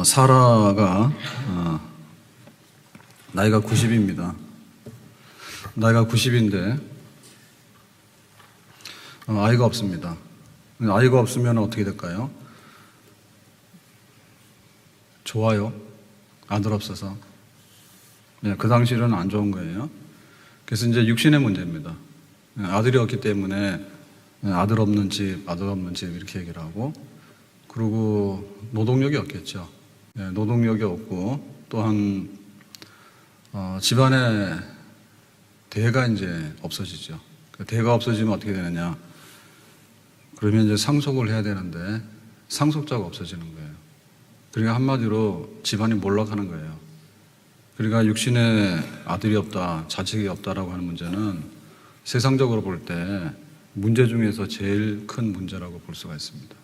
사라가 나이가 90입니다. 나이가 90인데 아이가 없습니다. 아이가 없으면 어떻게 될까요? 좋아요. 아들 없어서. 네, 그 당시에는 안 좋은 거예요. 그래서 이제 육신의 문제입니다. 아들이 없기 때문에 아들 없는 집 이렇게 얘기를 하고, 그리고 노동력이 없겠죠. 네, 노동력이 없고, 또한 집안에 대가 이제 없어지죠. 대가 없어지면 어떻게 되느냐? 그러면 이제 상속을 해야 되는데 상속자가 없어지는 거예요. 그러니까 한마디로 집안이 몰락하는 거예요. 그러니까 육신의 아들이 없다, 자식이 없다라고 하는 문제는 세상적으로 볼 때 문제 중에서 제일 큰 문제라고 볼 수가 있습니다.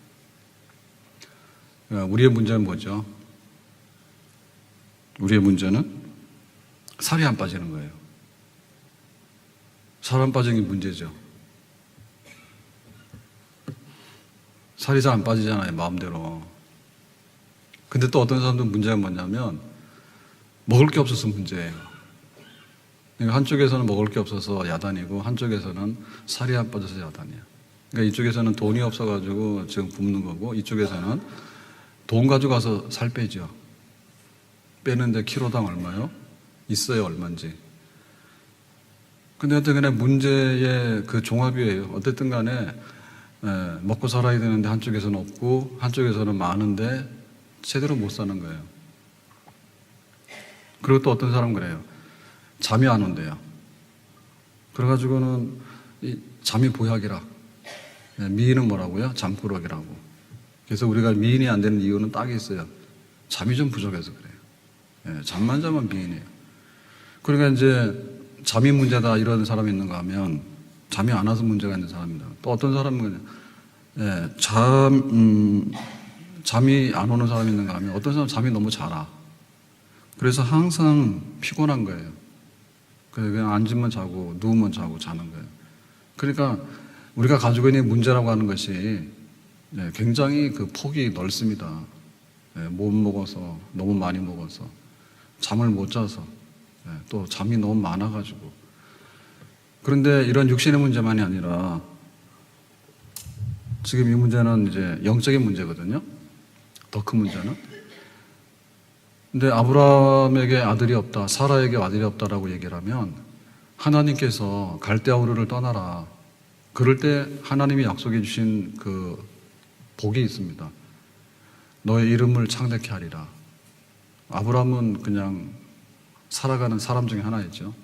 그러니까 우리의 문제는 뭐죠? 우리의 문제는 살이 안 빠지는 거예요. 살 안 빠지는 게 문제죠. 살이 잘 안 빠지잖아요, 마음대로. 근데 또 어떤 사람들은 문제가 뭐냐면 먹을 게 없어서 문제예요. 그러니까 한쪽에서는 먹을 게 없어서 야단이고 한쪽에서는 살이 안 빠져서 야단이에요. 그러니까 이쪽에서는 돈이 없어가지고 지금 굶는 거고, 이쪽에서는 돈 가져가서 살 빼죠. 빼는데 키로당 얼마요? 있어요, 얼마인지. 근데 어쨌든 간에 문제의 그 종합이에요. 어쨌든 간에 먹고 살아야 되는데 한쪽에서는 없고 한쪽에서는 많은데 제대로 못 사는 거예요. 그리고 또 어떤 사람은 그래요. 잠이 안 온대요. 그래가지고는 잠이 보약이라. 미인은 뭐라고요? 잠꾸러기라고. 그래서 우리가 미인이 안 되는 이유는 딱 있어요. 잠이 좀 부족해서 그래요. 잠만 자면 미인이에요. 그러니까 이제 잠이 문제다 이런 사람이 있는가 하면 잠이 안 와서 문제가 있는 사람입니다. 또 어떤 사람은 잠이 안 오는 사람이 있는가 하면 어떤 사람은 잠이 너무 잘 와. 그래서 항상 피곤한 거예요. 그냥 앉으면 자고 누우면 자고 자는 거예요. 그러니까 우리가 가지고 있는 문제라고 하는 것이 굉장히 그 폭이 넓습니다. 못 먹어서, 너무 많이 먹어서, 잠을 못 자서, 또 잠이 너무 많아가지고. 그런데 이런 육신의 문제만이 아니라 지금 이 문제는 이제 영적인 문제거든요. 더 큰 문제는. 근데 아브라함에게 아들이 없다, 사라에게 아들이 없다라고 얘기를 하면 하나님께서 갈대아우르를 떠나라. 그럴 때 하나님이 약속해 주신 그 복이 있습니다. 너의 이름을 창대케 하리라. 아브라함은 그냥 살아가는 사람 중에 하나였죠.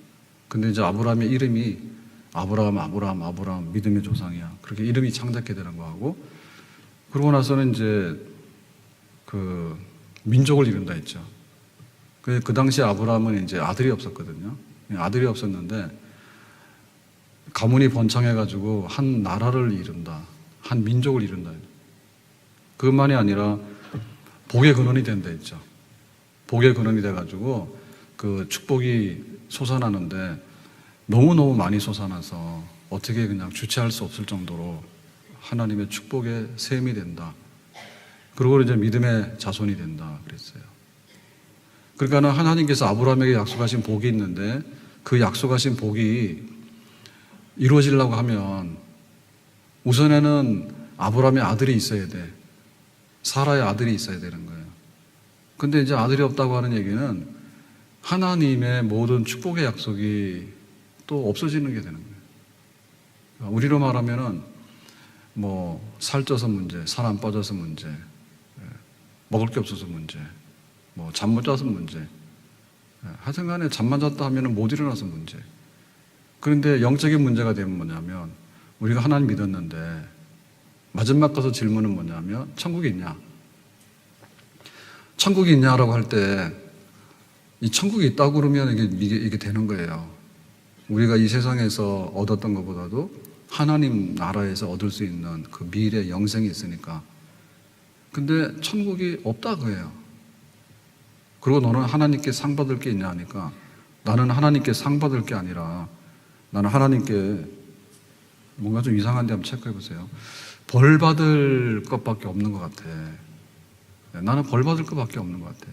근데 이제 아브라함의 이름이 아브라함, 믿음의 조상이야. 그렇게 이름이 창대케 되는 거하고, 그러고 나서는 이제 그 민족을 이룬다 했죠. 그 당시 아브라함은 이제 아들이 없었거든요. 아들이 없었는데 가문이 번창해가지고 한 나라를 이룬다, 한 민족을 이룬다. 그것만이 아니라 복의 근원이 된다 했죠. 복의 근원이 돼가지고 그 축복이 솟아나는데 너무너무 많이 솟아나서 어떻게 그냥 주체할 수 없을 정도로 하나님의 축복의 셈이 된다. 그리고 이제 믿음의 자손이 된다 그랬어요. 그러니까 하나님께서 아브라함에게 약속하신 복이 있는데 그 약속하신 복이 이루어지려고 하면 우선에는 아브라함의 아들이 있어야 돼. 사라의 아들이 있어야 되는 거예요. 근데 이제 아들이 없다고 하는 얘기는 하나님의 모든 축복의 약속이 또 없어지는 게 되는 거예요. 우리로 말하면은 뭐 살쪄서 문제, 살 안 빠져서 문제, 먹을 게 없어서 문제, 뭐 잠 못 자서 문제. 하여튼 간에 잠만 잤다 하면은 못 일어나서 문제. 그런데 영적인 문제가 되면 뭐냐면 우리가 하나님 믿었는데 마지막 가서 질문은 뭐냐면 천국이 있냐? 천국이 있냐라고 할 때 이 천국이 있다고 그러면 이게 되는 거예요. 우리가 이 세상에서 얻었던 것보다도 하나님 나라에서 얻을 수 있는 그 미래 영생이 있으니까. 근데 천국이 없다 그래요. 그리고 너는 하나님께 상 받을 게 있냐 하니까 나는 하나님께 상 받을 게 아니라 나는 하나님께 뭔가 좀 이상한데 한번 체크해 보세요. 벌 받을 것밖에 없는 것 같아. 나는 벌 받을 것밖에 없는 것 같아.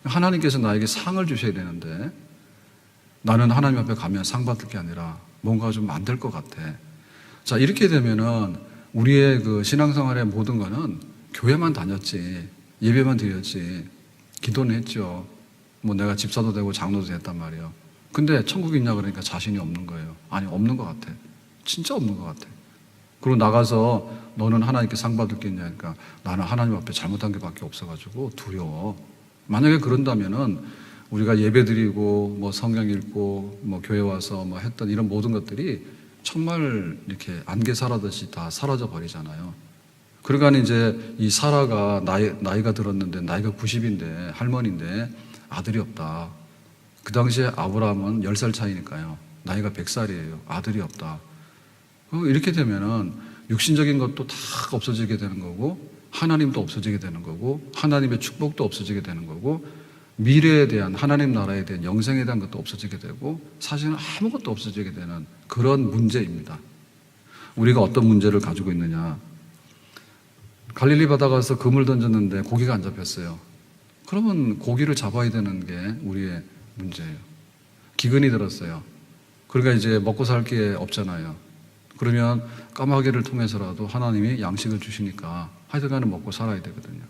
하나님께서 나에게 상을 주셔야 되는데 나는 하나님 앞에 가면 상 받을 게 아니라 뭔가 좀 안 될 것 같아. 자, 이렇게 되면은 우리의 그 신앙생활의 모든 거는 교회만 다녔지, 예배만 드렸지, 기도는 했죠. 뭐 내가 집사도 되고 장로도 됐단 말이에요. 근데 천국이 있냐 그러니까 자신이 없는 거예요. 아니, 없는 것 같아. 진짜 없는 것 같아. 그리고 나가서 너는 하나님께 상 받을 게 있냐니까 나는 하나님 앞에 잘못한 게 밖에 없어가지고 두려워. 만약에 그런다면은 우리가 예배 드리고 뭐 성경 읽고 뭐 교회 와서 뭐 했던 이런 모든 것들이 정말 이렇게 안개 사라듯이 다 사라져 버리잖아요. 그러니까 이제 이 사라가 나이가 들었는데 나이가 90인데 할머니인데 아들이 없다. 그 당시에 아브라함은 10살 차이니까요. 나이가 100살이에요. 아들이 없다. 이렇게 되면은 육신적인 것도 다 없어지게 되는 거고 하나님도 없어지게 되는 거고 하나님의 축복도 없어지게 되는 거고 미래에 대한 하나님 나라에 대한 영생에 대한 것도 없어지게 되고 사실은 아무것도 없어지게 되는 그런 문제입니다. 우리가 어떤 문제를 가지고 있느냐. 갈릴리 바다 가서 그물 던졌는데 고기가 안 잡혔어요. 그러면 고기를 잡아야 되는 게 우리의 문제예요. 기근이 들었어요. 그러니까 이제 먹고 살 게 없잖아요. 그러면 까마귀를 통해서라도 하나님이 양식을 주시니까 하여튼간에 먹고 살아야 되거든요.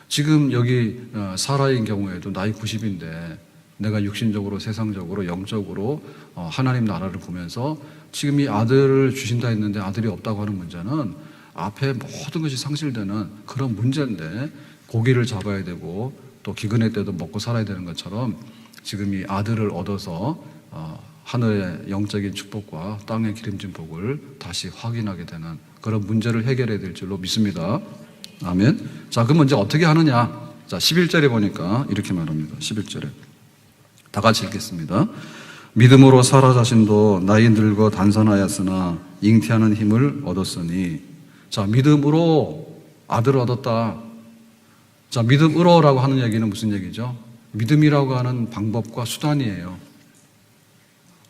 지금 여기 사라인 경우에도 나이 90인데 내가 육신적으로 세상적으로 영적으로 하나님 나라를 보면서 지금 이 아들을 주신다 했는데 아들이 없다고 하는 문제는 앞에 모든 것이 상실되는 그런 문제인데 고기를 잡아야 되고 또 기근의 때도 먹고 살아야 되는 것처럼 지금 이 아들을 얻어서 하늘의 영적인 축복과 땅의 기름진 복을 다시 확인하게 되는 그런 문제를 해결해야 될 줄로 믿습니다. 아멘. 자, 그럼 이제 어떻게 하느냐? 자, 11절에 보니까 이렇게 말합니다. 11절에. 다 같이 읽겠습니다. 믿음으로 사라 자신도 나이 늙어 단선하였으나 잉태하는 힘을 얻었으니. 자, 믿음으로 아들을 얻었다. 자, 믿음으로라고 하는 얘기는 무슨 얘기죠? 믿음이라고 하는 방법과 수단이에요.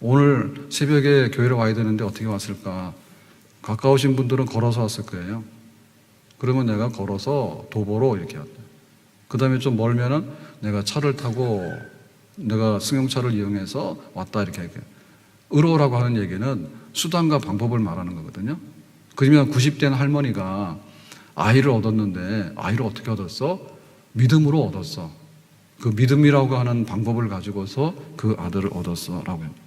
오늘 새벽에 교회를 와야 되는데 어떻게 왔을까? 가까우신 분들은 걸어서 왔을 거예요. 그러면 내가 걸어서 도보로 이렇게 왔다. 그 다음에 좀 멀면은 내가 차를 타고 내가 승용차를 이용해서 왔다 이렇게. 의로라고 하는 얘기는 수단과 방법을 말하는 거거든요. 그러면 90대는 할머니가 아이를 얻었는데 아이를 어떻게 얻었어? 믿음으로 얻었어. 그 믿음이라고 하는 방법을 가지고서 그 아들을 얻었어 라고 합니다.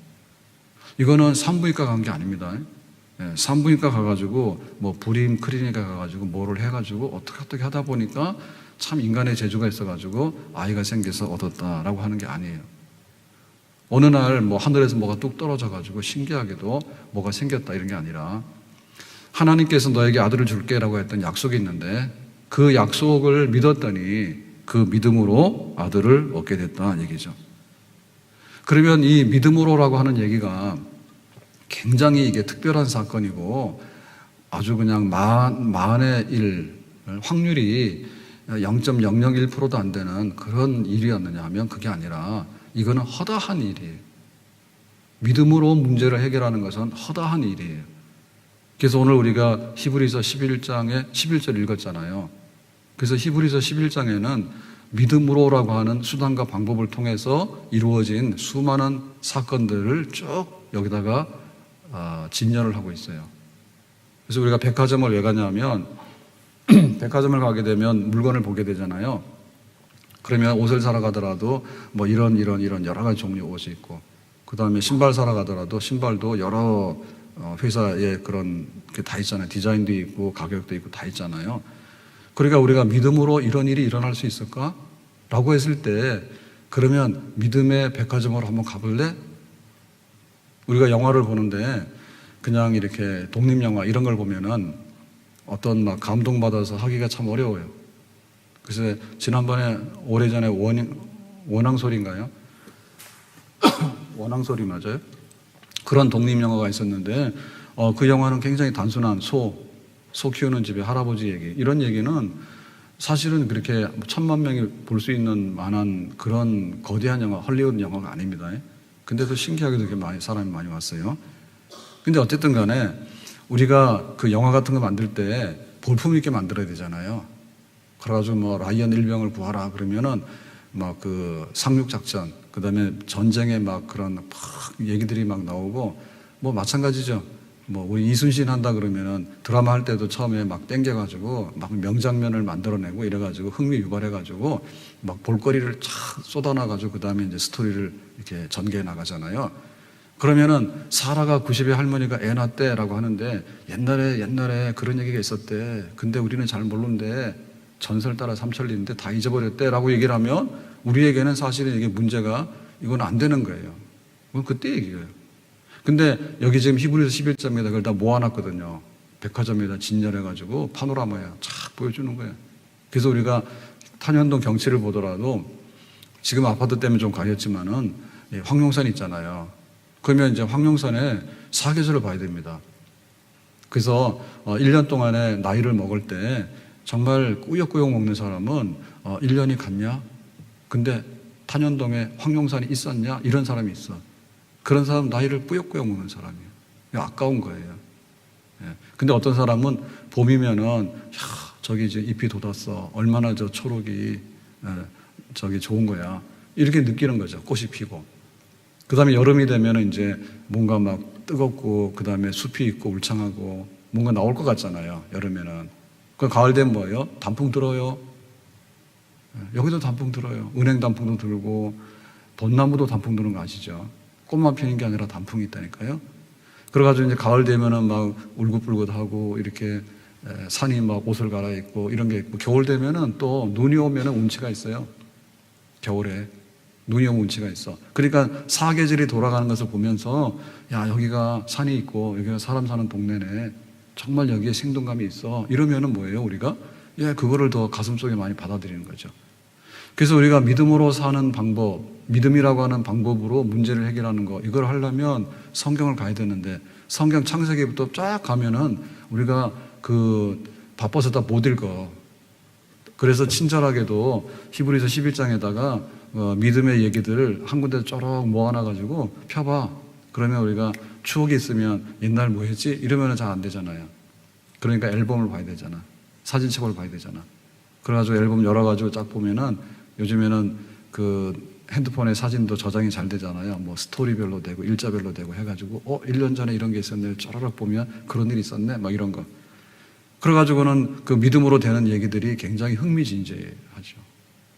이거는 산부인과 간 게 아닙니다. 산부인과 가가지고 뭐 불임 클리니까 가가지고 뭐를 해가지고 어떻게 하다 보니까 참 인간의 재주가 있어가지고 아이가 생겨서 얻었다라고 하는 게 아니에요. 어느 날 뭐 하늘에서 뭐가 뚝 떨어져가지고 신기하게도 뭐가 생겼다 이런 게 아니라 하나님께서 너에게 아들을 줄게라고 했던 약속이 있는데 그 약속을 믿었더니 그 믿음으로 아들을 얻게 됐다 얘기죠. 그러면 이 믿음으로라고 하는 얘기가 굉장히 이게 특별한 사건이고 아주 그냥 만의 일, 확률이 0.001%도 안 되는 그런 일이었느냐 하면 그게 아니라 이거는 허다한 일이에요. 믿음으로 문제를 해결하는 것은 허다한 일이에요. 그래서 오늘 우리가 히브리서 11장에 11절 읽었잖아요. 그래서 히브리서 11장에는 믿음으로라고 하는 수단과 방법을 통해서 이루어진 수많은 사건들을 쭉 여기다가 진열을 하고 있어요. 그래서 우리가 백화점을 왜 가냐면 백화점을 가게 되면 물건을 보게 되잖아요. 그러면 옷을 사러 가더라도 뭐 이런 여러 가지 종류 옷이 있고 그 다음에 신발 사러 가더라도 신발도 여러 회사에 그런 게 다 있잖아요. 디자인도 있고 가격도 있고 다 있잖아요. 그러니까 우리가 믿음으로 이런 일이 일어날 수 있을까? 라고 했을 때 그러면 믿음의 백화점으로 한번 가볼래? 우리가 영화를 보는데 그냥 이렇게 독립영화 이런 걸 보면은 어떤 막 감동받아서 하기가 참 어려워요. 그래서 지난번에 오래전에 원앙소리인가요? 원앙소리 맞아요? 그런 독립영화가 있었는데 그 영화는 굉장히 단순한 소 키우는 집의 할아버지 얘기 이런 얘기는 사실은 그렇게 1,000만 명이 볼 수 있는 만한 그런 거대한 영화 헐리우드 영화가 아닙니다. 근데도 신기하게도 그렇게 사람이 많이 왔어요. 근데 어쨌든 간에 우리가 그 영화 같은 거 만들 때 볼품 있게 만들어야 되잖아요. 그래가지고 뭐 라이언 일병을 구하라 그러면은 막 그 상륙작전, 그 다음에 전쟁에 막 그런 막 얘기들이 막 나오고, 뭐 마찬가지죠. 뭐 우리 이순신 한다 그러면은 드라마 할 때도 처음에 막 땡겨가지고 막 명장면을 만들어내고 이래가지고 흥미 유발해가지고 막 볼거리를 쫙 쏟아놔가지고 그 다음에 이제 스토리를 이렇게 전개해 나가잖아요. 그러면은 사라가 90의 할머니가 애 낳았대라고 하는데 옛날에 그런 얘기가 있었대. 근데 우리는 잘 모르는데 전설 따라 삼천리인데 다 잊어버렸대라고 얘기를 하면 우리에게는 사실은 이게 문제가 이건 안 되는 거예요. 그건 그때 얘기예요. 근데 여기 지금 히브리서 11장에다 그걸 다 모아놨거든요. 백화점에다 진열해가지고 파노라마야 쫙 보여주는 거예요. 그래서 우리가 탄현동 경치를 보더라도 지금 아파트 때문에 좀 가렸지만은 황룡산 있잖아요. 그러면 이제 황룡산에 사계절을 봐야 됩니다. 그래서 1년 동안에 나이를 먹을 때 정말 꾸역꾸역 먹는 사람은 1년이 갔냐? 근데 탄현동에 황룡산이 있었냐? 이런 사람이 있어. 그런 사람은 나이를 꾸역꾸역 먹는 사람이에요. 아까운 거예요. 근데 어떤 사람은 봄이면은 저기 이제 잎이 돋았어. 얼마나 저 초록이 저기 좋은 거야. 이렇게 느끼는 거죠. 꽃이 피고. 그 다음에 여름이 되면 이제 뭔가 막 뜨겁고, 그 다음에 숲이 있고 울창하고 뭔가 나올 것 같잖아요. 여름에는. 그 가을 되면 뭐예요? 단풍 들어요. 여기도 단풍 들어요. 은행 단풍도 들고, 벚나무도 단풍 드는 거 아시죠? 꽃만 피는 게 아니라 단풍이 있다니까요. 그래가지고 이제 가을 되면은 막 울긋불긋하고 이렇게 산이 막 옷을 갈아입고 이런 게 있고, 겨울 되면은 또 눈이 오면은 운치가 있어요. 겨울에. 눈이 오면 운치가 있어. 그러니까 사계절이 돌아가는 것을 보면서 야, 여기가 산이 있고 여기가 사람 사는 동네네. 정말 여기에 생동감이 있어. 이러면은 뭐예요, 우리가? 그거를 더 가슴속에 많이 받아들이는 거죠. 그래서 우리가 믿음으로 사는 방법, 믿음이라고 하는 방법으로 문제를 해결하는 거, 이걸 하려면 성경을 가야 되는데, 성경 창세기부터 쫙 가면은 우리가 바빠서 다 못 읽어. 그래서 친절하게도 히브리서 11장에다가 믿음의 얘기들을 한 군데 쪼록 모아놔가지고 펴봐. 그러면 우리가 추억이 있으면 옛날 뭐 했지? 이러면 잘 안 되잖아요. 그러니까 앨범을 봐야 되잖아. 사진첩을 봐야 되잖아. 그래가지고 앨범 열어가지고 쫙 보면은 요즘에는 핸드폰에 사진도 저장이 잘 되잖아요. 뭐 스토리별로 되고 일자별로 되고 해가지고 1년 전에 이런 게 있었네. 쪼르륵 보면 그런 일이 있었네. 막 이런 거. 그래가지고는 그 믿음으로 되는 얘기들이 굉장히 흥미진진하죠.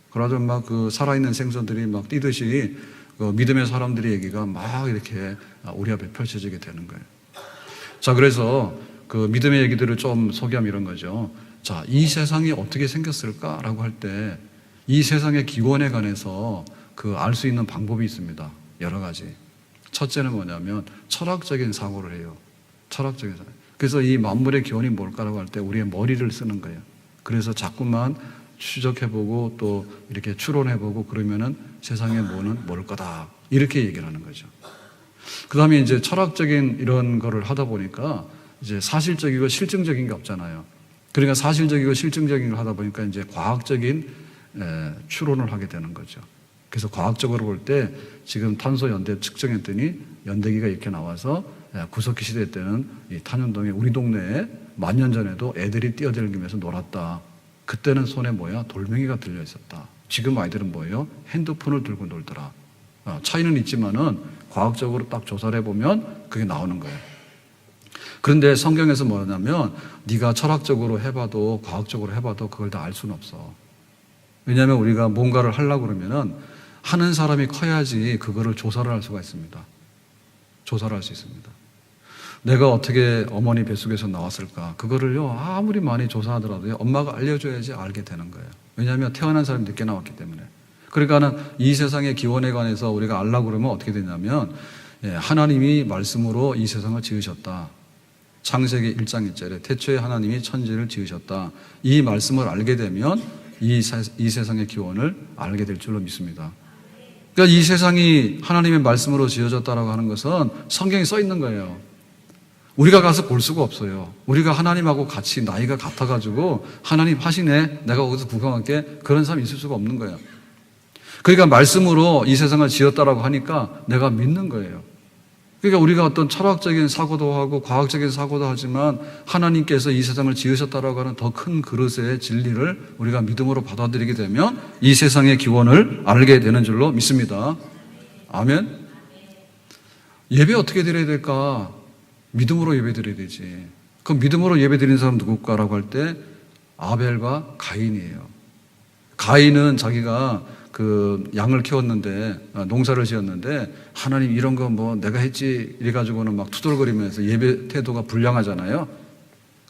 그래가지고 막 살아있는 생선들이 막 뛰듯이 믿음의 사람들의 얘기가 막 이렇게 우리 앞에 펼쳐지게 되는 거예요. 자, 그래서 믿음의 얘기들을 좀 소개하면 이런 거죠. 자, 이 세상이 어떻게 생겼을까라고 할 때 이 세상의 기원에 관해서 알 수 있는 방법이 있습니다. 여러 가지. 첫째는 뭐냐면 철학적인 사고를 해요. 철학적인 사고. 그래서 이 만물의 기원이 뭘까라고 할 때 우리의 머리를 쓰는 거예요. 그래서 자꾸만 추적해보고 또 이렇게 추론해보고 그러면은 세상의 뭐는 뭘 거다. 이렇게 얘기를 하는 거죠. 그 다음에 이제 철학적인 이런 거를 하다 보니까 이제 사실적이고 실증적인 게 없잖아요. 그러니까 사실적이고 실증적인 걸 하다 보니까 이제 과학적인 추론을 하게 되는 거죠. 그래서 과학적으로 볼 때 지금 탄소 연대 측정했더니 연대기가 이렇게 나와서 구석기 시대 때는 이 탄현동에 우리 동네에 만년 전에도 애들이 뛰어들면서 놀았다. 그때는 손에 돌멩이가 들려 있었다. 지금 아이들은 뭐예요? 핸드폰을 들고 놀더라. 차이는 있지만은 과학적으로 딱 조사를 해보면 그게 나오는 거예요. 그런데 성경에서 뭐냐면 네가 철학적으로 해봐도 과학적으로 해봐도 그걸 다 알 수는 없어. 왜냐하면 우리가 뭔가를 하려고 그러면은 하는 사람이 커야지 그거를 조사를 할 수가 있습니다. 조사를 할 수 있습니다. 내가 어떻게 어머니 뱃속에서 나왔을까? 그거를요, 아무리 많이 조사하더라도 엄마가 알려줘야지 알게 되는 거예요. 왜냐하면 태어난 사람이 늦게 나왔기 때문에. 그러니까는 이 세상의 기원에 관해서 우리가 알려고 그러면 어떻게 되냐면, 하나님이 말씀으로 이 세상을 지으셨다. 창세기 1장 1절에 태초에 하나님이 천지를 지으셨다. 이 말씀을 알게 되면 이 세상의 기원을 알게 될 줄로 믿습니다. 그러니까 이 세상이 하나님의 말씀으로 지어졌다라고 하는 것은 성경에 써 있는 거예요. 우리가 가서 볼 수가 없어요. 우리가 하나님하고 같이 나이가 같아가지고 하나님 하시네, 내가 거기서 구경할게, 그런 사람이 있을 수가 없는 거예요. 그러니까 말씀으로 이 세상을 지었다라고 하니까 내가 믿는 거예요. 그러니까 우리가 어떤 철학적인 사고도 하고 과학적인 사고도 하지만 하나님께서 이 세상을 지으셨다라고 하는 더 큰 그릇의 진리를 우리가 믿음으로 받아들이게 되면 이 세상의 기원을 알게 되는 줄로 믿습니다. 아멘. 예배 어떻게 드려야 될까? 믿음으로 예배 드려야 되지. 그럼 믿음으로 예배 드리는 사람 누굴까라고 할 때 아벨과 가인이에요. 가인은 자기가 그 양을 키웠는데, 농사를 지었는데, 하나님 이런 거 뭐 내가 했지 이래가지고는 막 투덜거리면서 예배 태도가 불량하잖아요.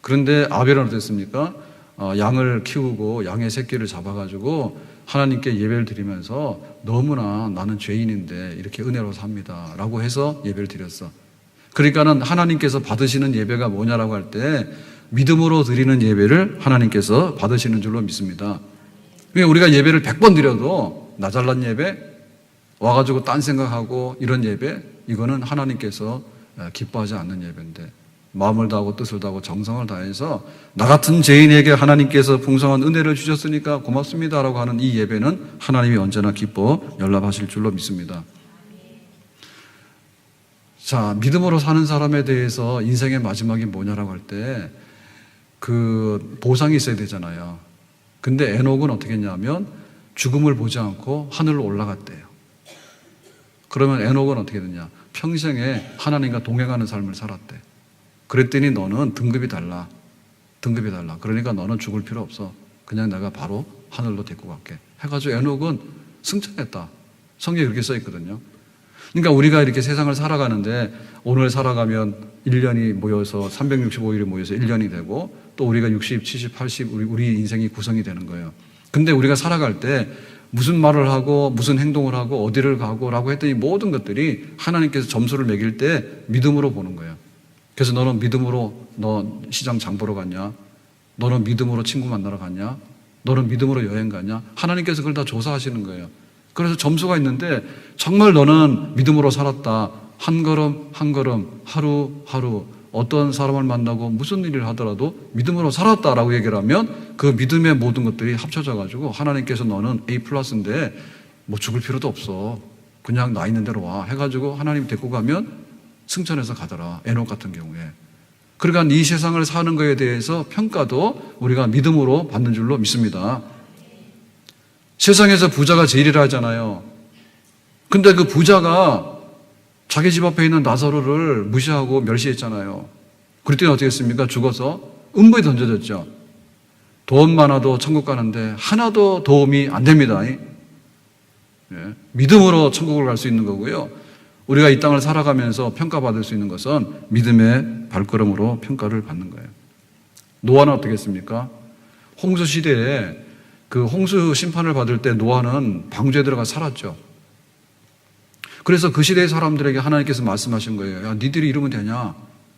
그런데 아벨은 어땠습니까? 양을 키우고 양의 새끼를 잡아가지고 하나님께 예배를 드리면서 너무나 나는 죄인인데 이렇게 은혜로 삽니다 라고 해서 예배를 드렸어. 그러니까는 하나님께서 받으시는 예배가 뭐냐라고 할 때 믿음으로 드리는 예배를 하나님께서 받으시는 줄로 믿습니다. 우리가 예배를 100번 드려도 나 잘난 예배, 와가지고 딴 생각하고 이런 예배, 이거는 하나님께서 기뻐하지 않는 예배인데 마음을 다하고 뜻을 다하고 정성을 다해서 나 같은 죄인에게 하나님께서 풍성한 은혜를 주셨으니까 고맙습니다라고 하는 이 예배는 하나님이 언제나 기뻐 연락하실 줄로 믿습니다. 자, 믿음으로 사는 사람에 대해서 인생의 마지막이 뭐냐라고 할 때 그 보상이 있어야 되잖아요. 근데 에녹은 어떻게 했냐면 죽음을 보지 않고 하늘로 올라갔대요. 그러면 에녹은 어떻게 됐냐? 평생에 하나님과 동행하는 삶을 살았대. 그랬더니 너는 등급이 달라. 등급이 달라. 그러니까 너는 죽을 필요 없어. 그냥 내가 바로 하늘로 데리고 갈게. 해가지고 에녹은 승천했다. 성경에 그렇게 써 있거든요. 그러니까 우리가 이렇게 세상을 살아가는데 오늘 살아가면 1년이 모여서 365일이 모여서 1년이 되고 또 우리가 60, 70, 80 우리 인생이 구성이 되는 거예요. 근데 우리가 살아갈 때 무슨 말을 하고 무슨 행동을 하고 어디를 가고 라고 했더니 모든 것들이 하나님께서 점수를 매길 때 믿음으로 보는 거예요. 그래서 너는 믿음으로 너 시장 장 보러 갔냐? 너는 믿음으로 친구 만나러 갔냐? 너는 믿음으로 여행 갔냐? 하나님께서 그걸 다 조사하시는 거예요. 그래서 점수가 있는데 정말 너는 믿음으로 살았다. 한 걸음 한 걸음 하루 하루 어떤 사람을 만나고 무슨 일을 하더라도 믿음으로 살았다라고 얘기를 하면 그 믿음의 모든 것들이 합쳐져 가지고 하나님께서 너는 A+인데 뭐 죽을 필요도 없어. 그냥 나 있는 대로 와 해가지고 하나님 데리고 가면 승천해서 가더라. 에녹 같은 경우에. 그러니까 이 세상을 사는 것에 대해서 평가도 우리가 믿음으로 받는 줄로 믿습니다. 세상에서 부자가 제일이라 하잖아요. 근데 그 부자가 자기 집 앞에 있는 나사로를 무시하고 멸시했잖아요. 그랬더니 어떻게 했습니까? 죽어서 음부에 던져졌죠. 돈 많아도 천국 가는데 하나도 도움이 안 됩니다. 예. 믿음으로 천국을 갈 수 있는 거고요. 우리가 이 땅을 살아가면서 평가받을 수 있는 것은 믿음의 발걸음으로 평가를 받는 거예요. 노아는 어떻게 했습니까? 홍수 시대에 그 홍수 심판을 받을 때 노아는 방주에 들어가 살았죠. 그래서 그 시대의 사람들에게 하나님께서 말씀하신 거예요. 야, 니들이 이러면 되냐?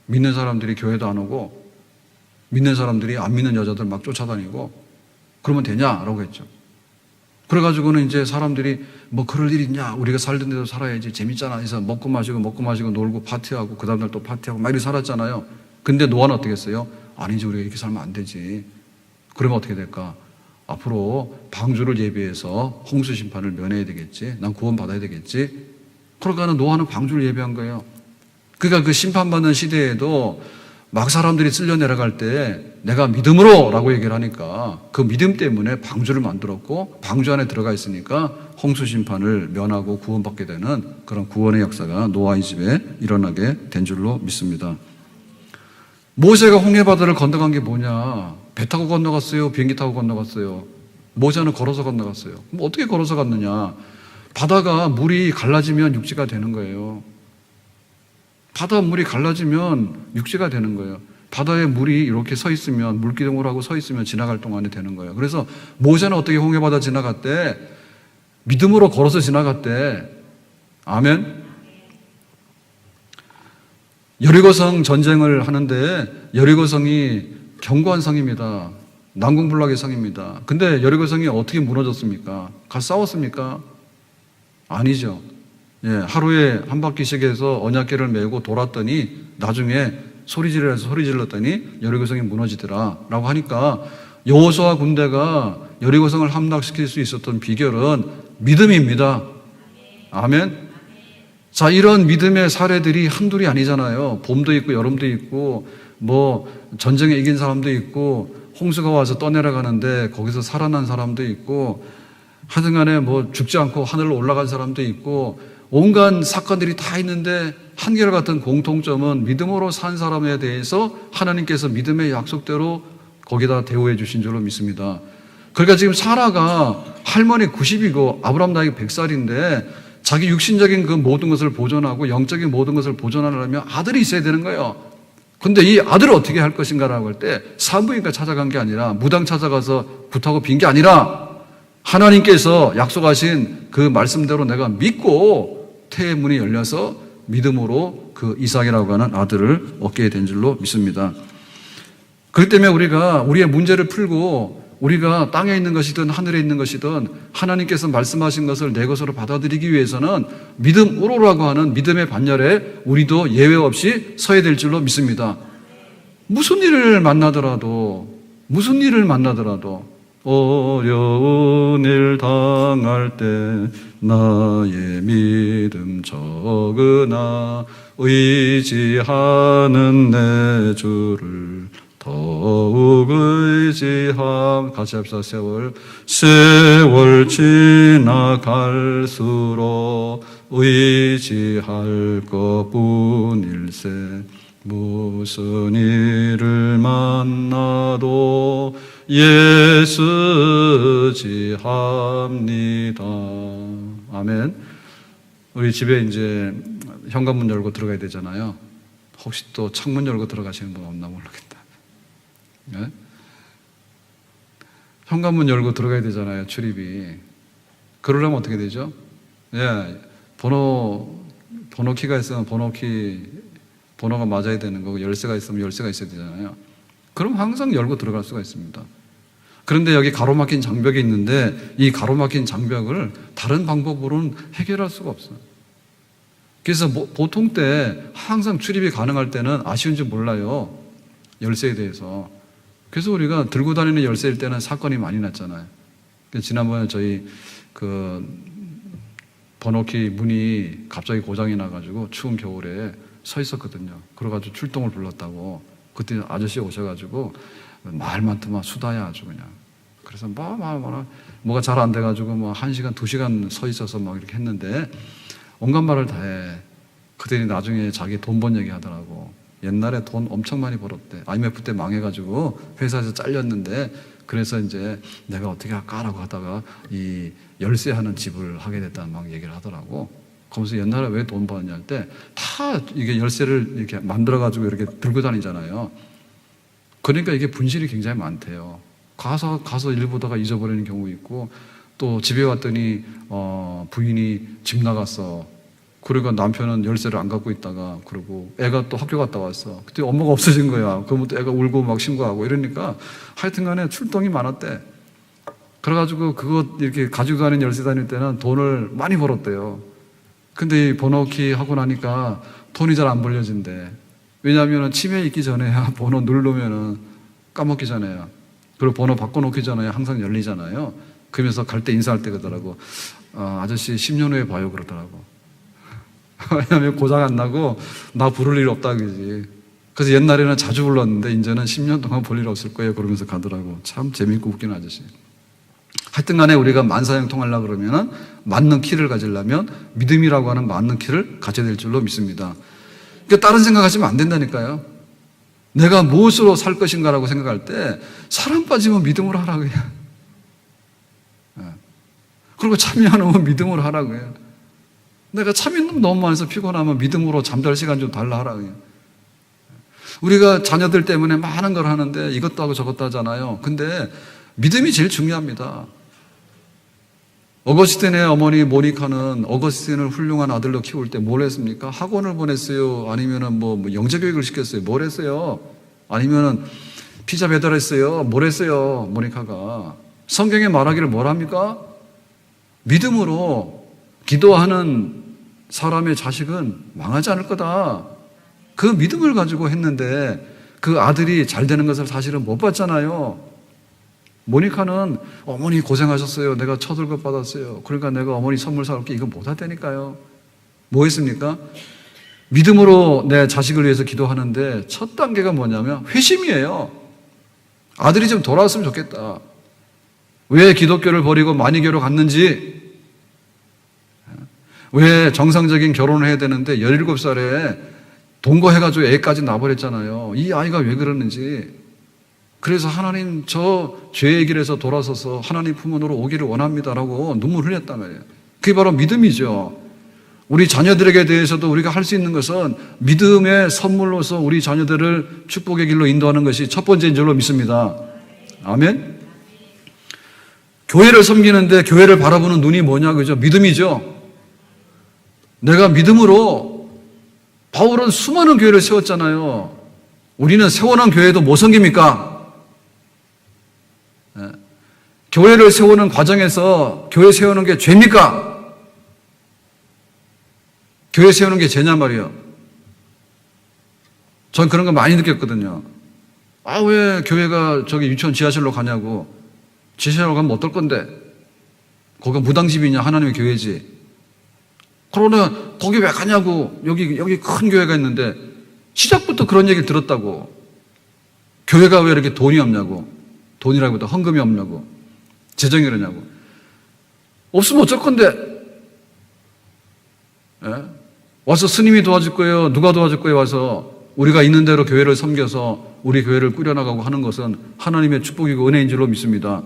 믿는 사람들이 교회도 안 오고 믿는 사람들이 안 믿는 여자들 막 쫓아다니고 그러면 되냐라고 했죠. 그래가지고는 이제 사람들이 뭐 그럴 일 있냐? 우리가 살던 데도 살아야지 재밌잖아. 해서 먹고 마시고 놀고 파티하고 그 다음날 또 파티하고 막 이렇게 살았잖아요. 근데 노아는 어떻게 했어요? 아니지, 우리가 이렇게 살면 안 되지. 그러면 어떻게 될까? 앞으로 방주를 예비해서 홍수 심판을 면해야 되겠지. 난 구원받아야 되겠지. 그러니까 노아는 방주를 예비한 거예요. 그러니까 그 심판받는 시대에도 막 사람들이 쓸려 내려갈 때 내가 믿음으로 라고 얘기를 하니까 그 믿음 때문에 방주를 만들었고 방주 안에 들어가 있으니까 홍수 심판을 면하고 구원받게 되는 그런 구원의 역사가 노아의 집에 일어나게 된 줄로 믿습니다. 모세가 홍해바다를 건너간 게 뭐냐? 배 타고 건너갔어요? 비행기 타고 건너갔어요? 모세는 걸어서 건너갔어요. 그럼 어떻게 걸어서 갔느냐? 바다가 물이 갈라지면 육지가 되는 거예요. 바다 물이 갈라지면 육지가 되는 거예요. 바다에 물이 이렇게 서 있으면 물기둥을 하고 서 있으면 지나갈 동안에 되는 거예요. 그래서 모세는 어떻게 홍해바다 지나갔대? 믿음으로 걸어서 지나갔대. 아멘. 여리고성 전쟁을 하는데 여리고성이 견고한 성입니다. 난공불락의 성입니다. 근데 여리고성이 어떻게 무너졌습니까? 가서 싸웠습니까? 아니죠. 예, 하루에 한 바퀴씩 해서 언약궤를 메고 돌았더니 나중에 소리 질렀더니 여리고성이 무너지더라 라고 하니까 여호수아 군대가 여리고성을 함락시킬 수 있었던 비결은 믿음입니다. 아멘. 자, 이런 믿음의 사례들이 한둘이 아니잖아요. 봄도 있고 여름도 있고 뭐 전쟁에 이긴 사람도 있고 홍수가 와서 떠내려가는데 거기서 살아난 사람도 있고 하여튼간에 뭐 죽지 않고 하늘로 올라간 사람도 있고 온갖 사건들이 다 있는데 한결같은 공통점은 믿음으로 산 사람에 대해서 하나님께서 믿음의 약속대로 거기다 대우해 주신 줄로 믿습니다. 그러니까 지금 사라가 할머니 90이고 아브라함 나이 100살인데 자기 육신적인 그 모든 것을 보존하고 영적인 모든 것을 보존하려면 아들이 있어야 되는 거예요. 근데 이 아들을 어떻게 할 것인가라고 할 때 산부인과 찾아간 게 아니라 무당 찾아가서 굿하고 빈 게 아니라 하나님께서 약속하신 그 말씀대로 내가 믿고 태의 문이 열려서 믿음으로 그 이삭이라고 하는 아들을 얻게 된 줄로 믿습니다. 그렇기 때문에 우리가 우리의 문제를 풀고 우리가 땅에 있는 것이든 하늘에 있는 것이든 하나님께서 말씀하신 것을 내 것으로 받아들이기 위해서는 믿음으로라고 하는 믿음의 반열에 우리도 예외 없이 서야 될 줄로 믿습니다. 무슨 일을 만나더라도 어려운 일 당할 때 나의 믿음 적으나 의지하는 내 주를 더욱 의지함. 같이 합시다. 세월 지나갈수록 의지할 것뿐일세. 무슨 일을 만나도 예수지합니다. 아멘. 우리 집에 이제 현관문 열고 들어가야 되잖아요. 혹시 또 창문 열고 들어가시는 분 없나 모르겠다. 네? 현관문 열고 들어가야 되잖아요. 출입이. 그러려면 어떻게 되죠? 예, 번호키가 있으면 번호가 맞아야 되는 거고, 열쇠가 있으면 열쇠가 있어야 되잖아요. 그럼 항상 열고 들어갈 수가 있습니다. 그런데 여기 가로막힌 장벽이 있는데 이 가로막힌 장벽을 다른 방법으로는 해결할 수가 없어요. 그래서 보통 때 항상 출입이 가능할 때는 아쉬운지 몰라요. 열쇠에 대해서. 그래서 우리가 들고 다니는 열쇠일 때는 사건이 많이 났잖아요. 지난번에 저희 그 번호키 문이 갑자기 고장이 나가지고 추운 겨울에 서 있었거든요. 그래가지고 출동을 불렀다고. 그때 아저씨 오셔가지고 말 많더만 수다야 아주 그냥. 그래서 뭐가 잘 안 돼가지고 뭐 1시간, 2시간 서 있어서 막 이렇게 했는데 온갖 말을 다 해. 그들이 나중에 자기 돈 번 얘기 하더라고. 옛날에 돈 엄청 많이 벌었대. IMF 때 망해가지고 회사에서 잘렸는데 그래서 이제 내가 어떻게 할까라고 하다가 이 열쇠하는 집을 하게 됐다는 막 얘기를 하더라고. 그러면서 옛날에 왜 돈 벌었냐 할 때 다 이게 열쇠를 이렇게 만들어가지고 이렇게 들고 다니잖아요. 그러니까 이게 분실이 굉장히 많대요. 가서 일 보다가 잊어버리는 경우 있고 또 집에 왔더니 부인이 집 나갔어. 그리고 남편은 열쇠를 안 갖고 있다가 그러고 애가 또 학교 갔다 왔어. 그때 엄마가 없어진 거야. 그러면 또 애가 울고 막 신고하고 이러니까 하여튼 간에 출동이 많았대. 그래가지고 그거 이렇게 가지고 다니는 열쇠 다닐 때는 돈을 많이 벌었대요. 근데 이 번호키 하고 나니까 돈이 잘 안 벌려진대. 왜냐하면 치매 있기 전에 번호 누르면은 까먹기잖아요. 그리고 번호 바꿔놓기 전에 항상 열리잖아요. 그러면서 갈 때 인사할 때 그러더라고. 아저씨 10년 후에 봐요 그러더라고. 왜냐하면 고장 안 나고 나 부를 일 없다 그러지. 그래서 옛날에는 자주 불렀는데 이제는 10년 동안 볼 일 없을 거예요 그러면서 가더라고. 참 재밌고 웃긴 아저씨. 하여튼 간에 우리가 만사형통하려고 그러면 맞는 키를 가지려면 믿음이라고 하는 맞는 키를 가져야 될 줄로 믿습니다. 그러니까 다른 생각하시면 안 된다니까요. 내가 무엇으로 살 것인가라고 생각할 때 사람 빠지면 믿음으로 하라고 해요. 그리고 잠이 안 오면 믿음으로 하라고 해요. 내가 잠이 너무 많아서 피곤하면 믿음으로 잠잘 시간 좀 달라 하라고 해요. 우리가 자녀들 때문에 많은 걸 하는데 이것도 하고 저것도 하잖아요. 근데 믿음이 제일 중요합니다. 어거스틴의 어머니 모니카는 어거스틴을 훌륭한 아들로 키울 때 뭘 했습니까? 학원을 보냈어요? 아니면은 뭐 영재교육을 시켰어요? 뭘 했어요? 아니면은 피자 배달했어요? 뭘 했어요? 모니카가. 성경에 말하기를 뭘 합니까? 믿음으로 기도하는 사람의 자식은 망하지 않을 거다. 그 믿음을 가지고 했는데 그 아들이 잘 되는 것을 사실은 못 봤잖아요. 모니카는 어머니 고생하셨어요. 내가 쳐들것 받았어요. 그러니까 내가 어머니 선물 사올게 이거 못 하다니까요. 뭐 했습니까? 믿음으로 내 자식을 위해서 기도하는데 첫 단계가 뭐냐면 회심이에요. 아들이 좀 돌아왔으면 좋겠다. 왜 기독교를 버리고 마니교로 갔는지, 왜 정상적인 결혼을 해야 되는데 17살에 동거해가지고 애까지 낳아버렸잖아요. 이 아이가 왜 그러는지. 그래서 하나님, 저 죄의 길에서 돌아서서 하나님 품으로 오기를 원합니다라고 눈물 흘렸단 말이에요. 그게 바로 믿음이죠. 우리 자녀들에게 대해서도 우리가 할 수 있는 것은 믿음의 선물로서 우리 자녀들을 축복의 길로 인도하는 것이 첫 번째인 줄로 믿습니다. 아멘. 교회를 섬기는데 교회를 바라보는 눈이 뭐냐, 그죠? 믿음이죠. 내가 믿음으로, 바울은 수많은 교회를 세웠잖아요. 우리는 세워놓은 교회도 못 섬깁니까? 교회를 세우는 과정에서 교회 세우는 게 죄입니까? 교회 세우는 게 죄냐 말이에요. 전 그런 거 많이 느꼈거든요. 아, 왜 교회가 저기 유치원 지하실로 가냐고. 지하실로 가면 어떨 건데? 거기가 무당집이냐? 하나님의 교회지. 그러나 거기 왜 가냐고. 여기 큰 교회가 있는데 시작부터 그런 얘기를 들었다고. 교회가 왜 이렇게 돈이 없냐고. 돈이라기보다 헌금이 없냐고. 재정이 그러냐고. 없으면 어쩔 건데? 예? 와서 스님이 도와줄 거예요? 누가 도와줄 거예요? 와서 우리가 있는 대로 교회를 섬겨서 우리 교회를 꾸려나가고 하는 것은 하나님의 축복이고 은혜인 줄로 믿습니다.